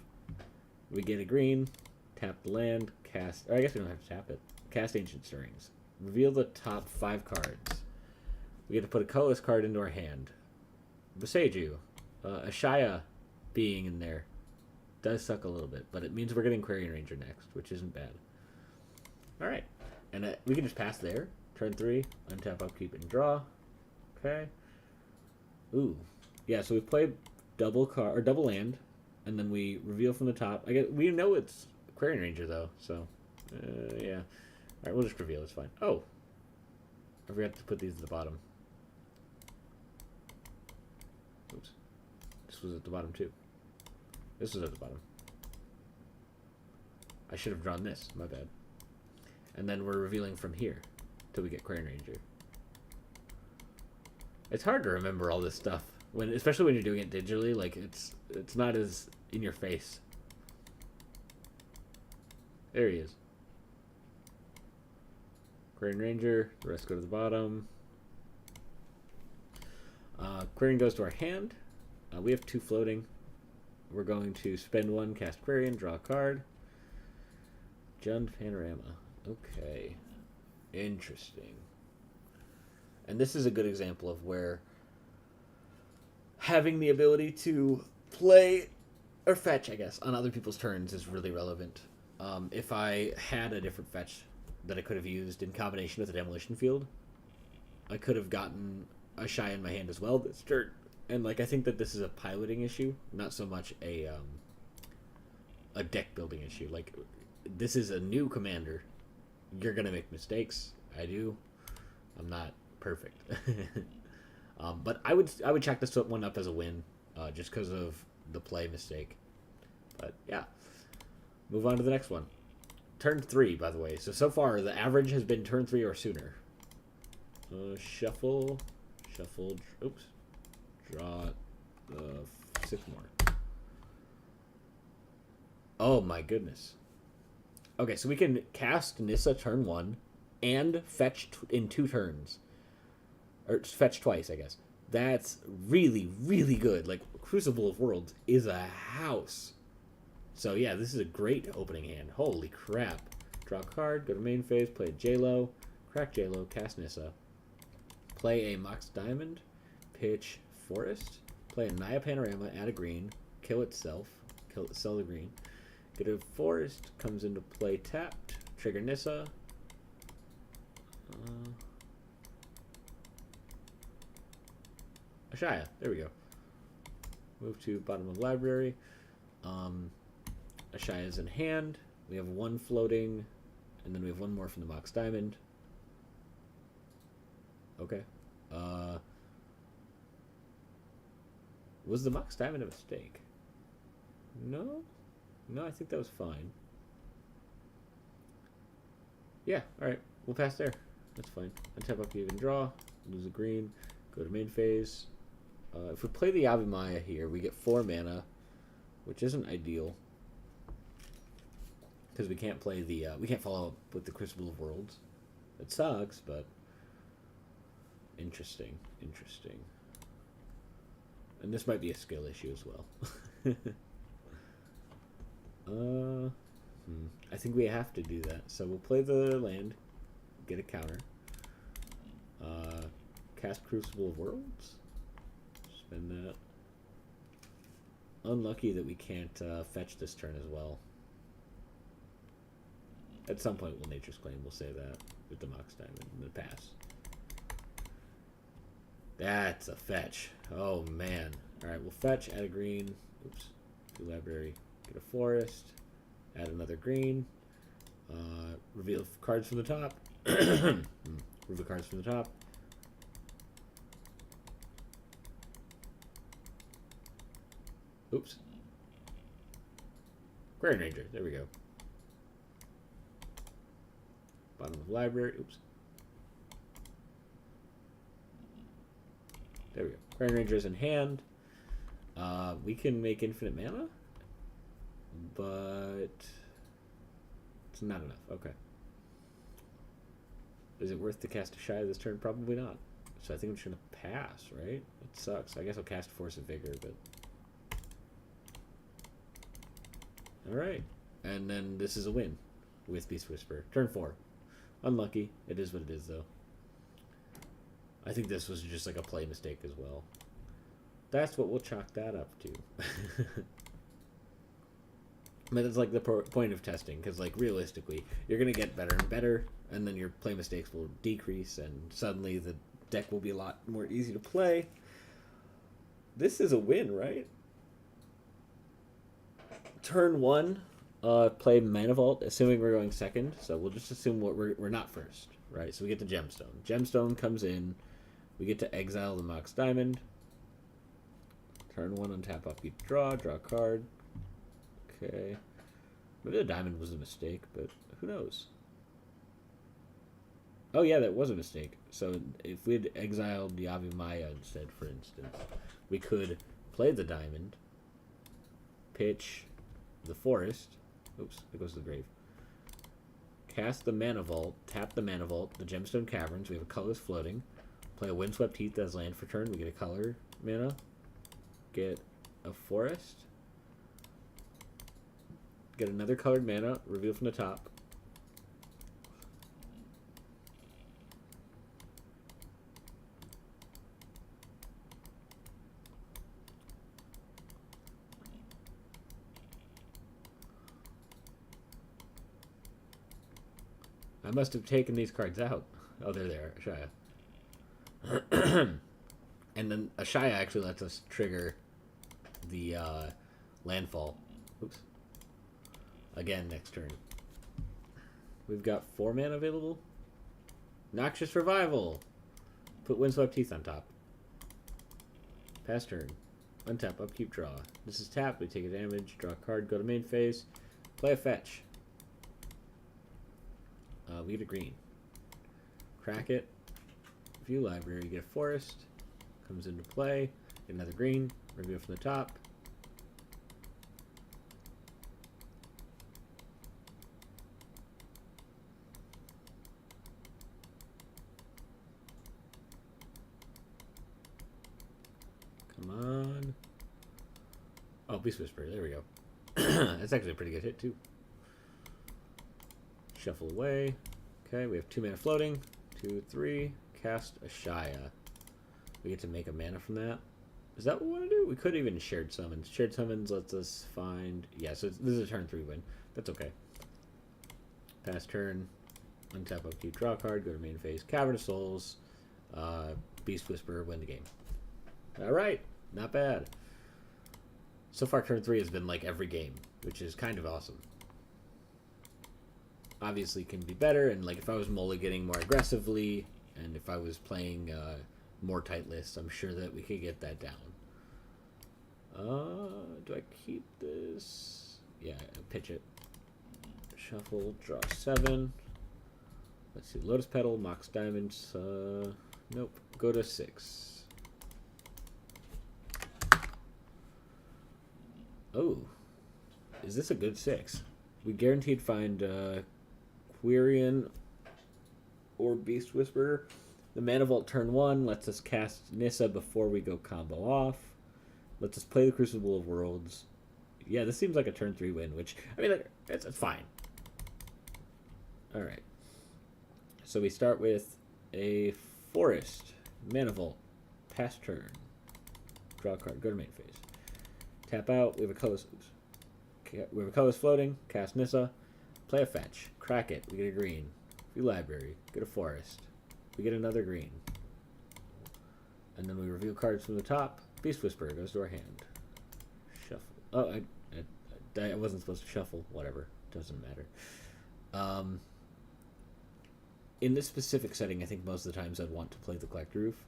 We get a green, tap the land, cast, or I guess we don't have to tap it. Cast Ancient Stirrings. Reveal the top 5 cards. We get to put a colorless card into our hand. Boseiju. A Shia being in there does suck a little bit, but it means we're getting Quarian Ranger next, which isn't bad. Alright. And we can just pass there. Turn 3, untap, upkeep, and draw. Okay. Ooh. Yeah, so we play double land, and then we reveal from the top. I guess we know it's Quarian Ranger, though, so, yeah. Alright, we'll just reveal, it's fine. Oh. I forgot to put these at the bottom. Oops. This was at the bottom, too. This was at the bottom. I should have drawn this. My bad. And then we're revealing from here till we get Quarian Ranger. It's hard to remember all this stuff. especially when you're doing it digitally, like it's not as in your face. There he is. Aquarian Ranger. The rest go to the bottom. Aquarian goes to our hand. We have 2 floating. We're going to spend 1, cast Aquarian, draw a card. Jund Panorama. Okay. Interesting. And this is a good example of where having the ability to play or fetch, I guess, on other people's turns is really relevant. If I had a different fetch that I could have used in combination with a demolition field, I could have gotten a shy in my hand as well this turn. And like I think that this is a piloting issue, not so much a deck building issue. Like this is a new commander. You're gonna make mistakes. I do. I'm not perfect. But I would chalk this one up as a win, just because of the play mistake. But yeah, move on to the next one. Turn 3, by the way. So far the average has been turn 3 or sooner. Shuffle. Oops. Draw 6 more. Oh my goodness. Okay, so we can cast Nissa turn 1 and fetch in 2 turns. Or fetch twice, I guess. That's really, really good. Like, Crucible of Worlds is a house. So yeah, this is a great opening hand. Holy crap. Draw a card, go to main phase, play a J-Lo, crack J-Lo, cast Nissa. Play a Mox Diamond, pitch Forest, play a Naya Panorama, add a green, kill itself, sell the green. Get a Forest, comes into play tapped, trigger Nissa. Ashaya, there we go. Move to bottom of library. Ashaya's in hand. We have 1 floating, and then we have 1 more from the Mox Diamond. Okay. Was the Mox Diamond a mistake? No? No, I think that was fine. Yeah, alright. We'll pass there. That's fine. Untap up, even draw. Lose a green. Go to main phase. If we play the Yavimaya here, we get 4 mana, which isn't ideal. Because we can't play the, we can't follow up with the Crucible of Worlds. It sucks, but interesting. And this might be a skill issue as well. I think we have to do that. So we'll play the land, get a counter. Cast Crucible of Worlds. Spend that. Unlucky that we can't fetch this turn as well. At some point we'll Nature's Claim, we'll say that with the Mox Diamond in the pass. That's a fetch. Oh man. Alright, we'll fetch, add a green. Oops. Do library. Get a forest. Add another green. Reveal cards from the top. Reveal cards from the top. Oops. Aquarian Ranger. There we go. Bottom of library. Oops. There we go. Aquarian Ranger is in hand. We can make infinite mana, but it's not enough. Okay. Is it worth to cast a Shy this turn? Probably not. So I think I'm just going to pass, right? It sucks. I guess I'll cast Force of Vigor, but... Alright. And then this is a win with Beast Whisperer. Turn 4. Unlucky. It is what it is, though. I think this was just like a play mistake as well. That's what we'll chalk that up to. But it's like the point of testing, because like realistically, you're going to get better and better, and then your play mistakes will decrease, and suddenly the deck will be a lot more easy to play. This is a win, right? Turn 1, play Mana Vault, assuming we're going second, so we'll just assume we're not first, right? So we get the Gemstone. Gemstone comes in, we get to exile the Mox Diamond. Turn 1, untap up, you draw a card. Okay. Maybe the diamond was a mistake, but who knows? Oh yeah, that was a mistake. So if we'd exiled Yavi Maya instead, for instance, we could play the diamond, pitch the forest. Oops, it goes to the grave. Cast the mana vault, tap the mana vault, the gemstone caverns. We have a colorless floating. Play a windswept heath as land for turn. We get a color mana. Get a forest. Get another colored mana. Reveal from the top. I must have taken these cards out. Oh, they're there. Ashaya. And then Ashaya actually lets us trigger the landfall. Oops. Again, next turn. We've got 4 mana available. Noxious Revival. Put Windswept Teeth on top. Pass turn. Untap, upkeep, draw. This is tap. We take a damage, draw a card, go to main phase. Play a fetch. We get a green. Crack it. View library. Get a forest. Comes into play. Get another green. Reveal from the top. Come on. Oh, Beast Whisperer. There we go. That's actually a pretty good hit, too. Shuffle away. Okay, we have 2 mana floating. 2, 3. Cast Ashaya. We get to make a mana from that. Is that what we want to do? We could even shared summons. Shared summons lets us find... Yeah, so this is a turn 3 win. That's okay. Pass turn. Untap, upkeep, draw a card. Go to main phase. Cavern of Souls. Beast Whisperer. Win the game. Alright. Not bad. So far, turn 3 has been like every game, which is kind of awesome. Obviously can be better, and like if I was mulliganing more aggressively, and if I was playing more tight lists, I'm sure that we could get that down. Do I keep this? Yeah, pitch it. Shuffle, draw 7. Let's see, Lotus Petal, Mox Diamonds. Nope. Go to 6. Oh, is this a good 6? We guaranteed find Quirion or Beast Whisperer. The Mana Vault turn 1 lets us cast Nissa before we go combo off. Lets us play the Crucible of Worlds. Yeah, this seems like a turn 3 win, which, I mean, like, it's fine. Alright. So we start with a Forest. Mana Vault. Pass turn. Draw a card. Go to main phase. Tap out. We have a colorless floating. Cast Nissa. Play a fetch. Crack it. We get a green. View library. Get a forest. We get another green. And then we reveal cards from the top. Beast Whisperer goes to our hand. Shuffle. Oh, I wasn't supposed to shuffle. Whatever. Doesn't matter. In this specific setting, I think most of the times I'd want to play the Collector Roof.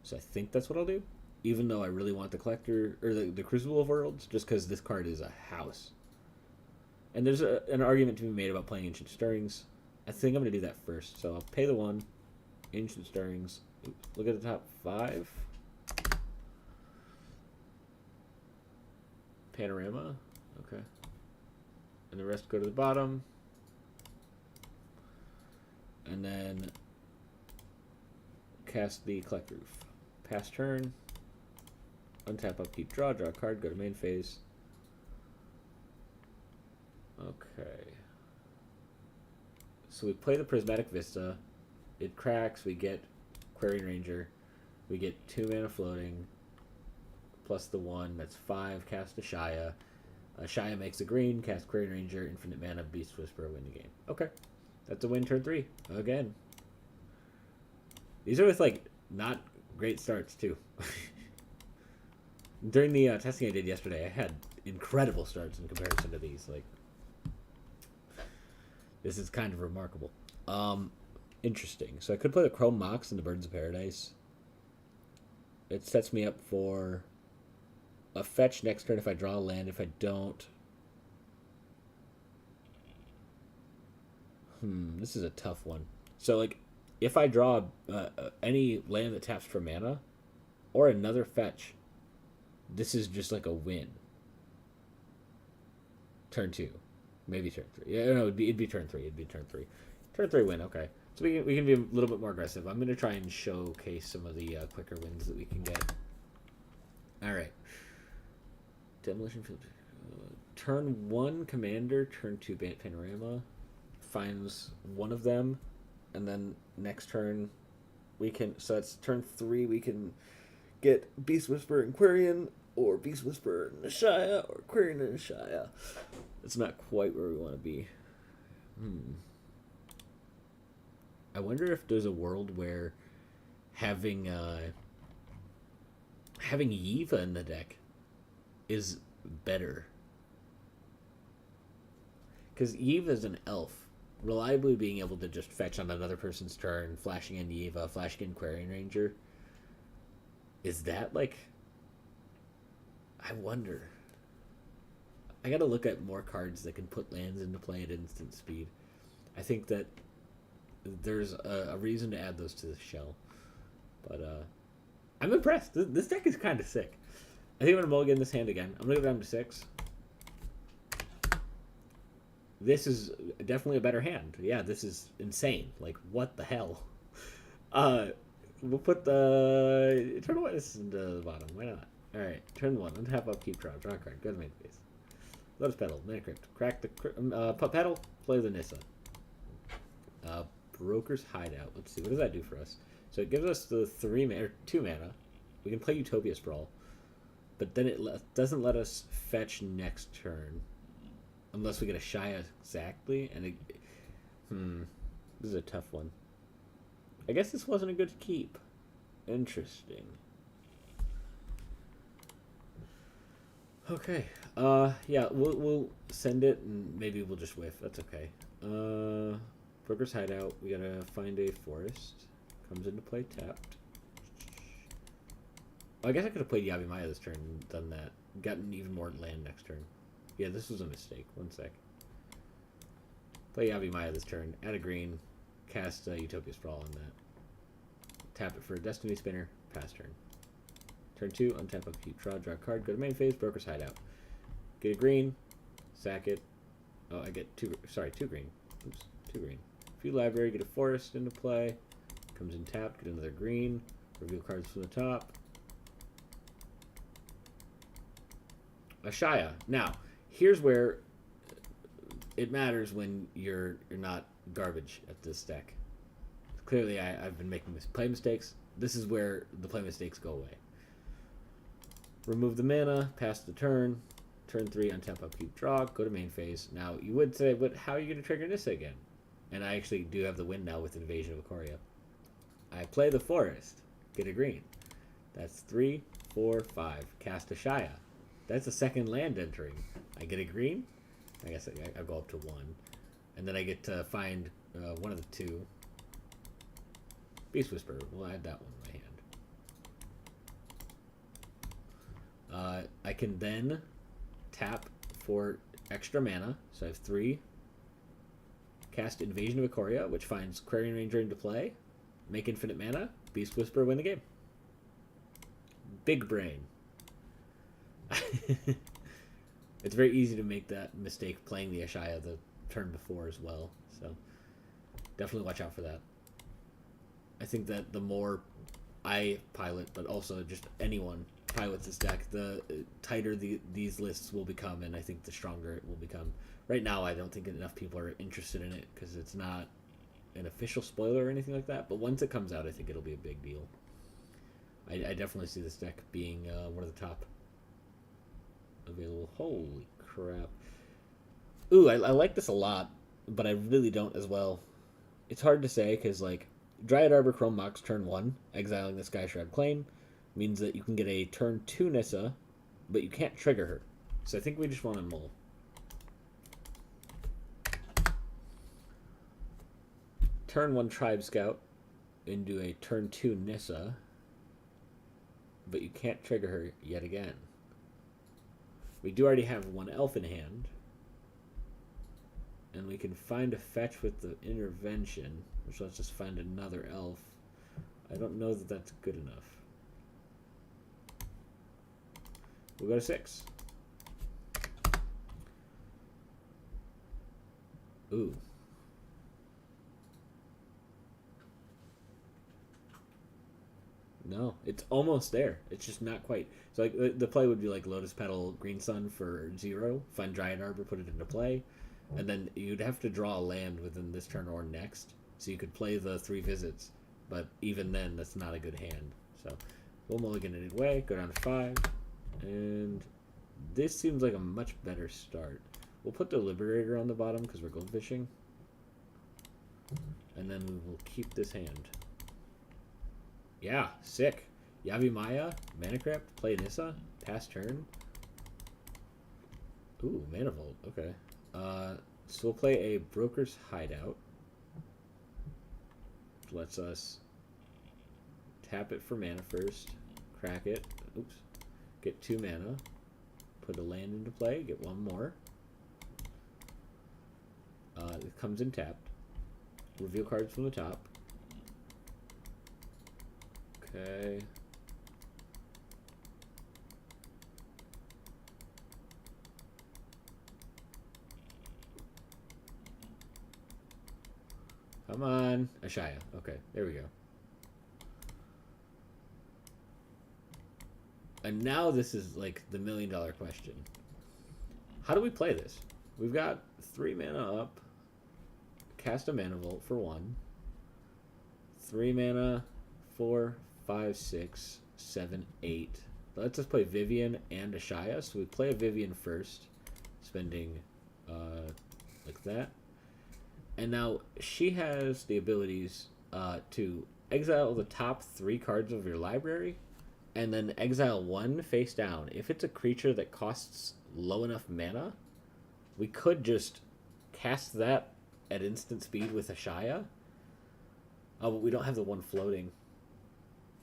So I think that's what I'll do. Even though I really want the Collector, or the Crucible of Worlds, just because this card is a house. And there's an argument to be made about playing Ancient Stirrings. I think I'm going to do that first. So I'll pay the 1. Ancient Stirrings. Oops, look at the top 5. Panorama. Okay. And the rest go to the bottom. And then cast the Collector Roof. Pass turn. Untap, upkeep, draw a card, go to main phase. Okay. So we play the Prismatic Vista. It cracks, we get Quarian Ranger. We get 2 mana floating. Plus the 1, that's 5, cast Ashaya. Ashaya makes a green, cast Quarian Ranger, infinite mana, Beast Whisperer, win the game. Okay. That's a win turn 3. Again. These are with, like, not great starts, too. During the testing I did yesterday, I had incredible starts in comparison to these. Like, this is kind of remarkable. Interesting. So I could play the Chrome Mox and the Birds of Paradise. It sets me up for a fetch next turn if I draw a land. If I don't... this is a tough one. So like, if I draw any land that taps for mana or another fetch, this is just like a win. Turn 2, maybe turn 3. Yeah, no, it'd be turn 3. It'd be turn 3. Turn 3 win. Okay, so we can be a little bit more aggressive. I'm gonna try and showcase some of the quicker wins that we can get. All right. Demolition field. Turn 1 commander. Turn 2 panorama. Finds one of them, and then next turn we can. So that's turn 3. We can get Beast Whisperer and Quarian, or Beast Whisperer and Ashaya, or Quarian and Ashaya. It's not quite where we want to be. I wonder if there's a world where having Yiva in the deck is better. Because Yiva is an elf. Reliably being able to just fetch on another person's turn, flashing in Yiva, flashing in Quarian Ranger. Is that like... I wonder. I gotta look at more cards that can put lands into play at instant speed. I think that there's a reason to add those to the shell. But I'm impressed. This deck is kind of sick. I think I'm going to mulligan this hand again. I'm going to go down to 6. This is definitely a better hand. Yeah, this is insane. Like, what the hell? We'll put the... Turn 1 this into the bottom. Why not? Alright, turn 1. Untap up, keep draw. Draw a card. Go to main phase. Lotus Petal. Mana Crypt. Crack the... Petal. Play the Nissa. Broker's Hideout. Let's see. What does that do for us? So it gives us the 2 mana. We can play Utopia Sprawl. But then it doesn't let us fetch next turn. Unless we get a Shia exactly. And it, this is a tough one. I guess this wasn't a good keep. Interesting. Okay. Yeah, we'll send it and maybe we'll just whiff. That's okay. Broker's Hideout. We gotta find a forest. Comes into play tapped. Oh, I guess I could have played Yavimaya this turn and done that. Gotten even more land next turn. Yeah, this was a mistake. One sec. Play Yavimaya this turn. Add a green. Cast Utopia Sprawl on that. Tap it for a Destiny Spinner. Pass turn. Turn 2. Untap up, keep draw. Draw a card. Go to main phase. Broker's Hideout. Get a green. Sack it. Oh, I get 2. Sorry, 2 green. Oops, 2 green. Few library. Get a forest into play. Comes in tapped. Get another green. Reveal cards from the top. Ashaya. Now, here's where it matters when you're not garbage at this deck. Clearly, I've been making play mistakes. This is where the play mistakes go away. Remove the mana, pass the turn. Turn 3, untap up, keep draw, go to main phase. Now, you would say, but how are you going to trigger Nissa again? And I actually do have the win now with Invasion of Ikoria. I play the forest, get a green. That's 3, 4, 5. Cast Ashaya. That's a second land entering. I get a green. I guess I go up to 1. And then I get to find one of the 2. Beast Whisperer. We'll add that one in my hand. I can then tap for extra mana. So I have 3. Cast Invasion of Ikoria, which finds Quarian Ranger into play. Make infinite mana. Beast Whisperer, win the game. Big brain. It's very easy to make that mistake playing the Ashaya the turn before as well. So definitely watch out for that. I think that the more I pilot, but also just anyone pilots this deck, the tighter these lists will become, and I think the stronger it will become. Right now, I don't think enough people are interested in it because it's not an official spoiler or anything like that. But once it comes out, I think it'll be a big deal. I definitely see this deck being one of the top available. Holy crap. Ooh, I like this a lot, but I really don't as well. It's hard to say because, like, Dryad Arbor Chrome Mox turn 1, exiling the Skyshroud Claim, means that you can get a turn 2 Nissa, but you can't trigger her. So I think we just want to mull. Turn 1 Tribe Scout into a turn 2 Nissa, but you can't trigger her yet again. We do already have 1 elf in hand. and we can find a fetch with the intervention, which lets us find another elf. I don't know that that's good enough. We'll go to 6. Ooh. No, it's almost there. It's just not quite. So like the play would be like Lotus Petal, Green Sun for 0. Find Dryad Arbor, put it into play, and then you'd have to draw a land within this turn or next. So you could play the 3 visits, but even then, that's not a good hand. So we'll mulligan it anyway. Go down to 5, and this seems like a much better start. We'll put the Liberator on the bottom because we're goldfishing, and then we will keep this hand. Yeah, sick. Yavimaya, Mana Crypt, play Nissa, pass turn. Ooh, Mana Vault, okay. So we'll play a Broker's Hideout. Which lets us tap it for mana first, crack it, oops, get 2 mana, put a land into play, get 1 more. It comes in tapped. Reveal cards from the top. Okay. Come on. Ashaya. Okay, there we go. And now this is like the $1 million question. How do we play this? We've got 3 mana up. Cast a Mana Vault for 1. 3 mana, 4, 5, 6, 7, 8. Let's just play Vivian and Ashaya. So we play a Vivian first, spending like that. And now she has the abilities to exile the top 3 cards of your library, and then exile 1 face down. If it's a creature that costs low enough mana, we could just cast that at instant speed with Ashaya. Oh, but we don't have the 1 floating.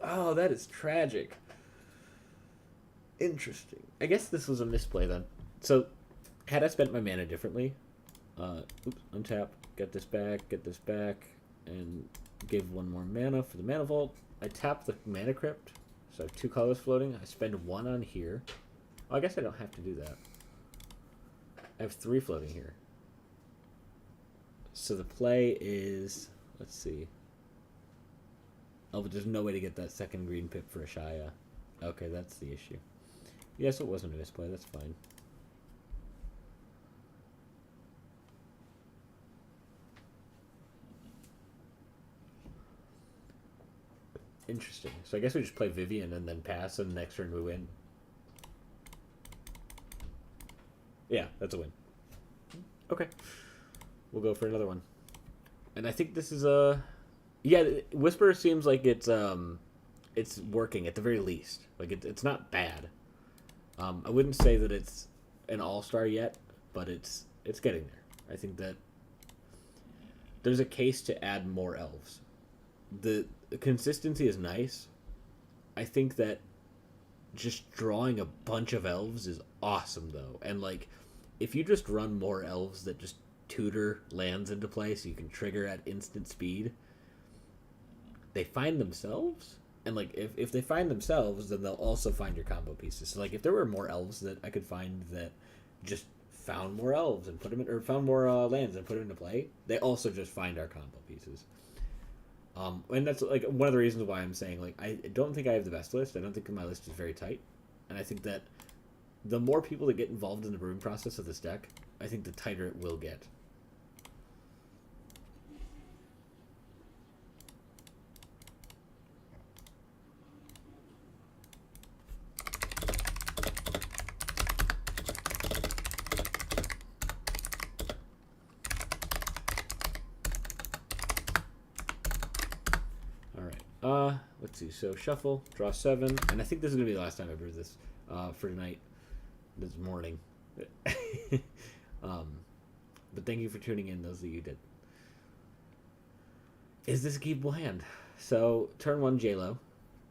Oh, that is tragic. Interesting. I guess this was a misplay then. So, had I spent my mana differently, oops, untap, get this back, and give 1 more mana for the Mana Vault. I tap the Mana Crypt, so I have 2 colors floating. I spend 1 on here. Oh, I guess I don't have to do that. I have 3 floating here. So the play is, let's see. Oh, but there's no way to get that second green pip for Ashaya. Okay, that's the issue. Yes, it wasn't a misplay. That's fine. Interesting. So I guess we just play Vivian and then pass, and next turn we win. Yeah, that's a win. Okay. We'll go for another one. And I think this is a... Yeah, Whisper seems like it's working at the very least. Like, it's not bad. I wouldn't say that it's an all-star yet, but it's getting there. I think that there's a case to add more elves. The consistency is nice. I think that just drawing a bunch of elves is awesome, though. And, like, if you just run more elves that just tutor lands into play so you can trigger at instant speed, they find themselves. And, like, if they find themselves, then they'll also find your combo pieces. So, like, if there were more elves that I could find that just found more elves and put them in, or found more lands and put them into play, they also just find our combo pieces. And that's, like, one of the reasons why I'm saying, like, I don't think I have the best list. I don't think my list is very tight. And I think that the more people that get involved in the brewing process of this deck, I think the tighter it will get. Let's see. So shuffle, draw 7, and I think this is gonna be the last time I brew this for tonight, this morning. But thank you for tuning in, those of you did. Is this a keepable hand? So turn 1 JLo,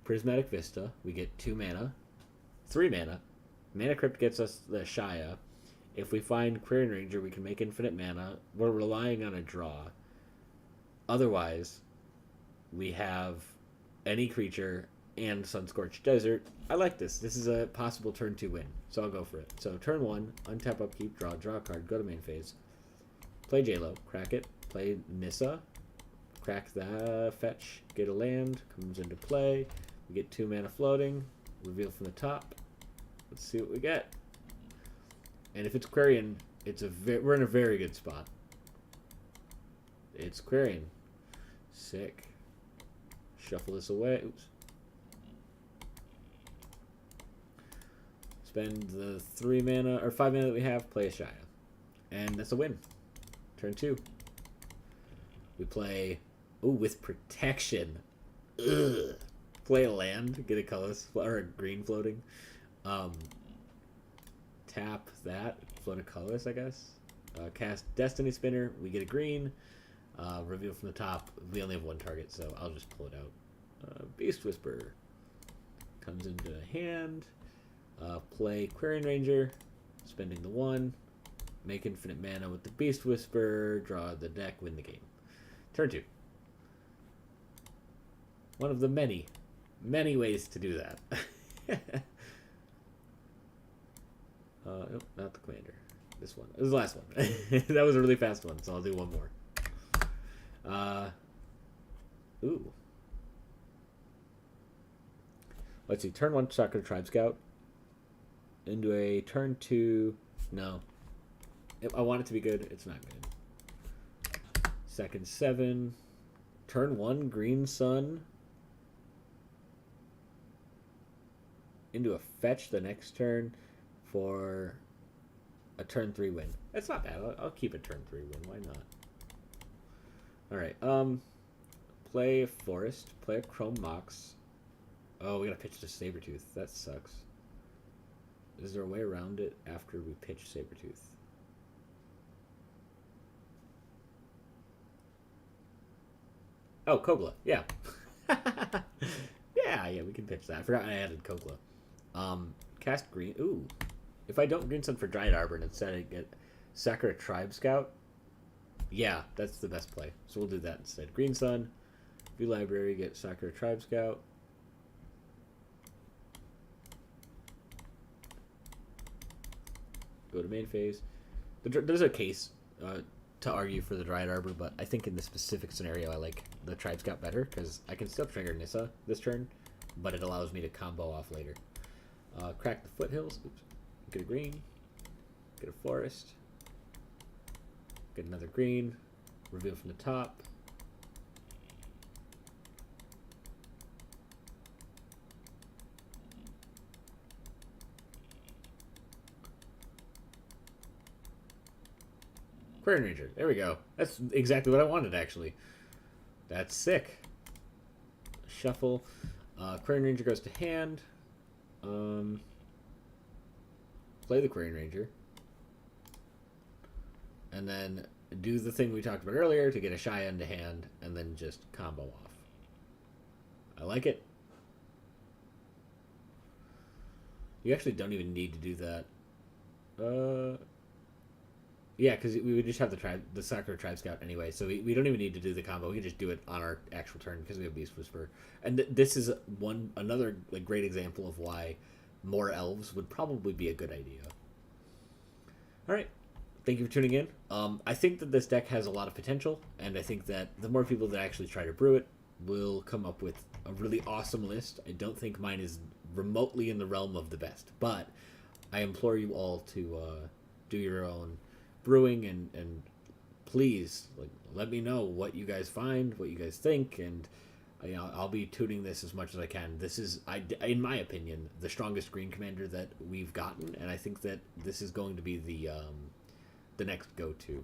Prismatic Vista. We get 2 mana, 3 mana. Mana Crypt gets us the Shaya. If we find Quarian Ranger, we can make infinite mana. We're relying on a draw. Otherwise, we have any creature and Sunscorched Desert. I like this. This is a possible turn 2 win, so I'll go for it. So turn 1, untap, upkeep, draw a card, go to main phase. Play J-Lo, crack it. Play Nissa, crack the fetch, get a land, comes into play. We get 2 mana floating, reveal from the top. Let's see what we get. And if it's Quarian, we're in a very good spot. It's Quarian. Sick. Shuffle this away. Oops. Spend the 3 mana or 5 mana that we have. Play a Shia, and that's a win. Turn 2. We play. Ooh, with protection. Ugh. Play a land. Get a colorless or a green floating. Tap that. Float a colorless, I guess. Cast Destiny Spinner. We get a green. Reveal from the top. We only have 1 target, so I'll just pull it out. Beast Whisper comes into hand. Play Quarian Ranger, spending the 1. Make infinite mana with the Beast Whisper. Draw the deck. Win the game. Turn 2. One of the many, many ways to do that. Nope, not the commander. This one. This is the last one. That was a really fast one, so I'll do one more. Ooh. Let's see. Turn 1, Sakura Tribe Scout. Into a turn 2. No. I want it to be good. It's not good. Second 7. Turn 1, Green Sun. Into a fetch the next turn for a turn 3 win. That's not bad. I'll keep a turn 3 win. Why not? Alright. Play a Forest. Play a Chrome Mox. Oh, we gotta pitch to Sabertooth. That sucks. Is there a way around it after we pitch Sabertooth? Oh, Kogla. Yeah. yeah, we can pitch that. I forgot I added Kogla. Cast green. Ooh. If I don't Green Sun for Giant Arbor and instead I get Sakura Tribe Scout, yeah, that's the best play. So we'll do that instead. Green Sun, view library, get Sakura Tribe Scout. Go to main phase. There's a case to argue for the Dryad Arbor, but I think in this specific scenario I like the Tribe Scout better because I can still trigger Nissa this turn, but it allows me to combo off later. Crack the Foothills. Oops. Get a green. Get a forest. Get another green. Reveal from the top. Quarian Ranger. There we go. That's exactly what I wanted, actually. That's sick. Shuffle. Quarian Ranger goes to hand. Play the Quarian Ranger. And then do the thing we talked about earlier to get a Shia into hand, and then just combo off. I like it. You actually don't even need to do that. Yeah, because we would just have the Sakura Tribe Scout anyway, so we don't even need to do the combo. We can just do it on our actual turn because we have Beast Whisper. And this is another great example of why more elves would probably be a good idea. All right. Thank you for tuning in. I think that this deck has a lot of potential, and I think that the more people that actually try to brew it will come up with a really awesome list. I don't think mine is remotely in the realm of the best, but I implore you all to do your own brewing and please let me know what you guys find, what you guys think, and I'll be tuning this as much as I can. This is, in my opinion, the strongest green commander that we've gotten, and I think that this is going to be the next go-to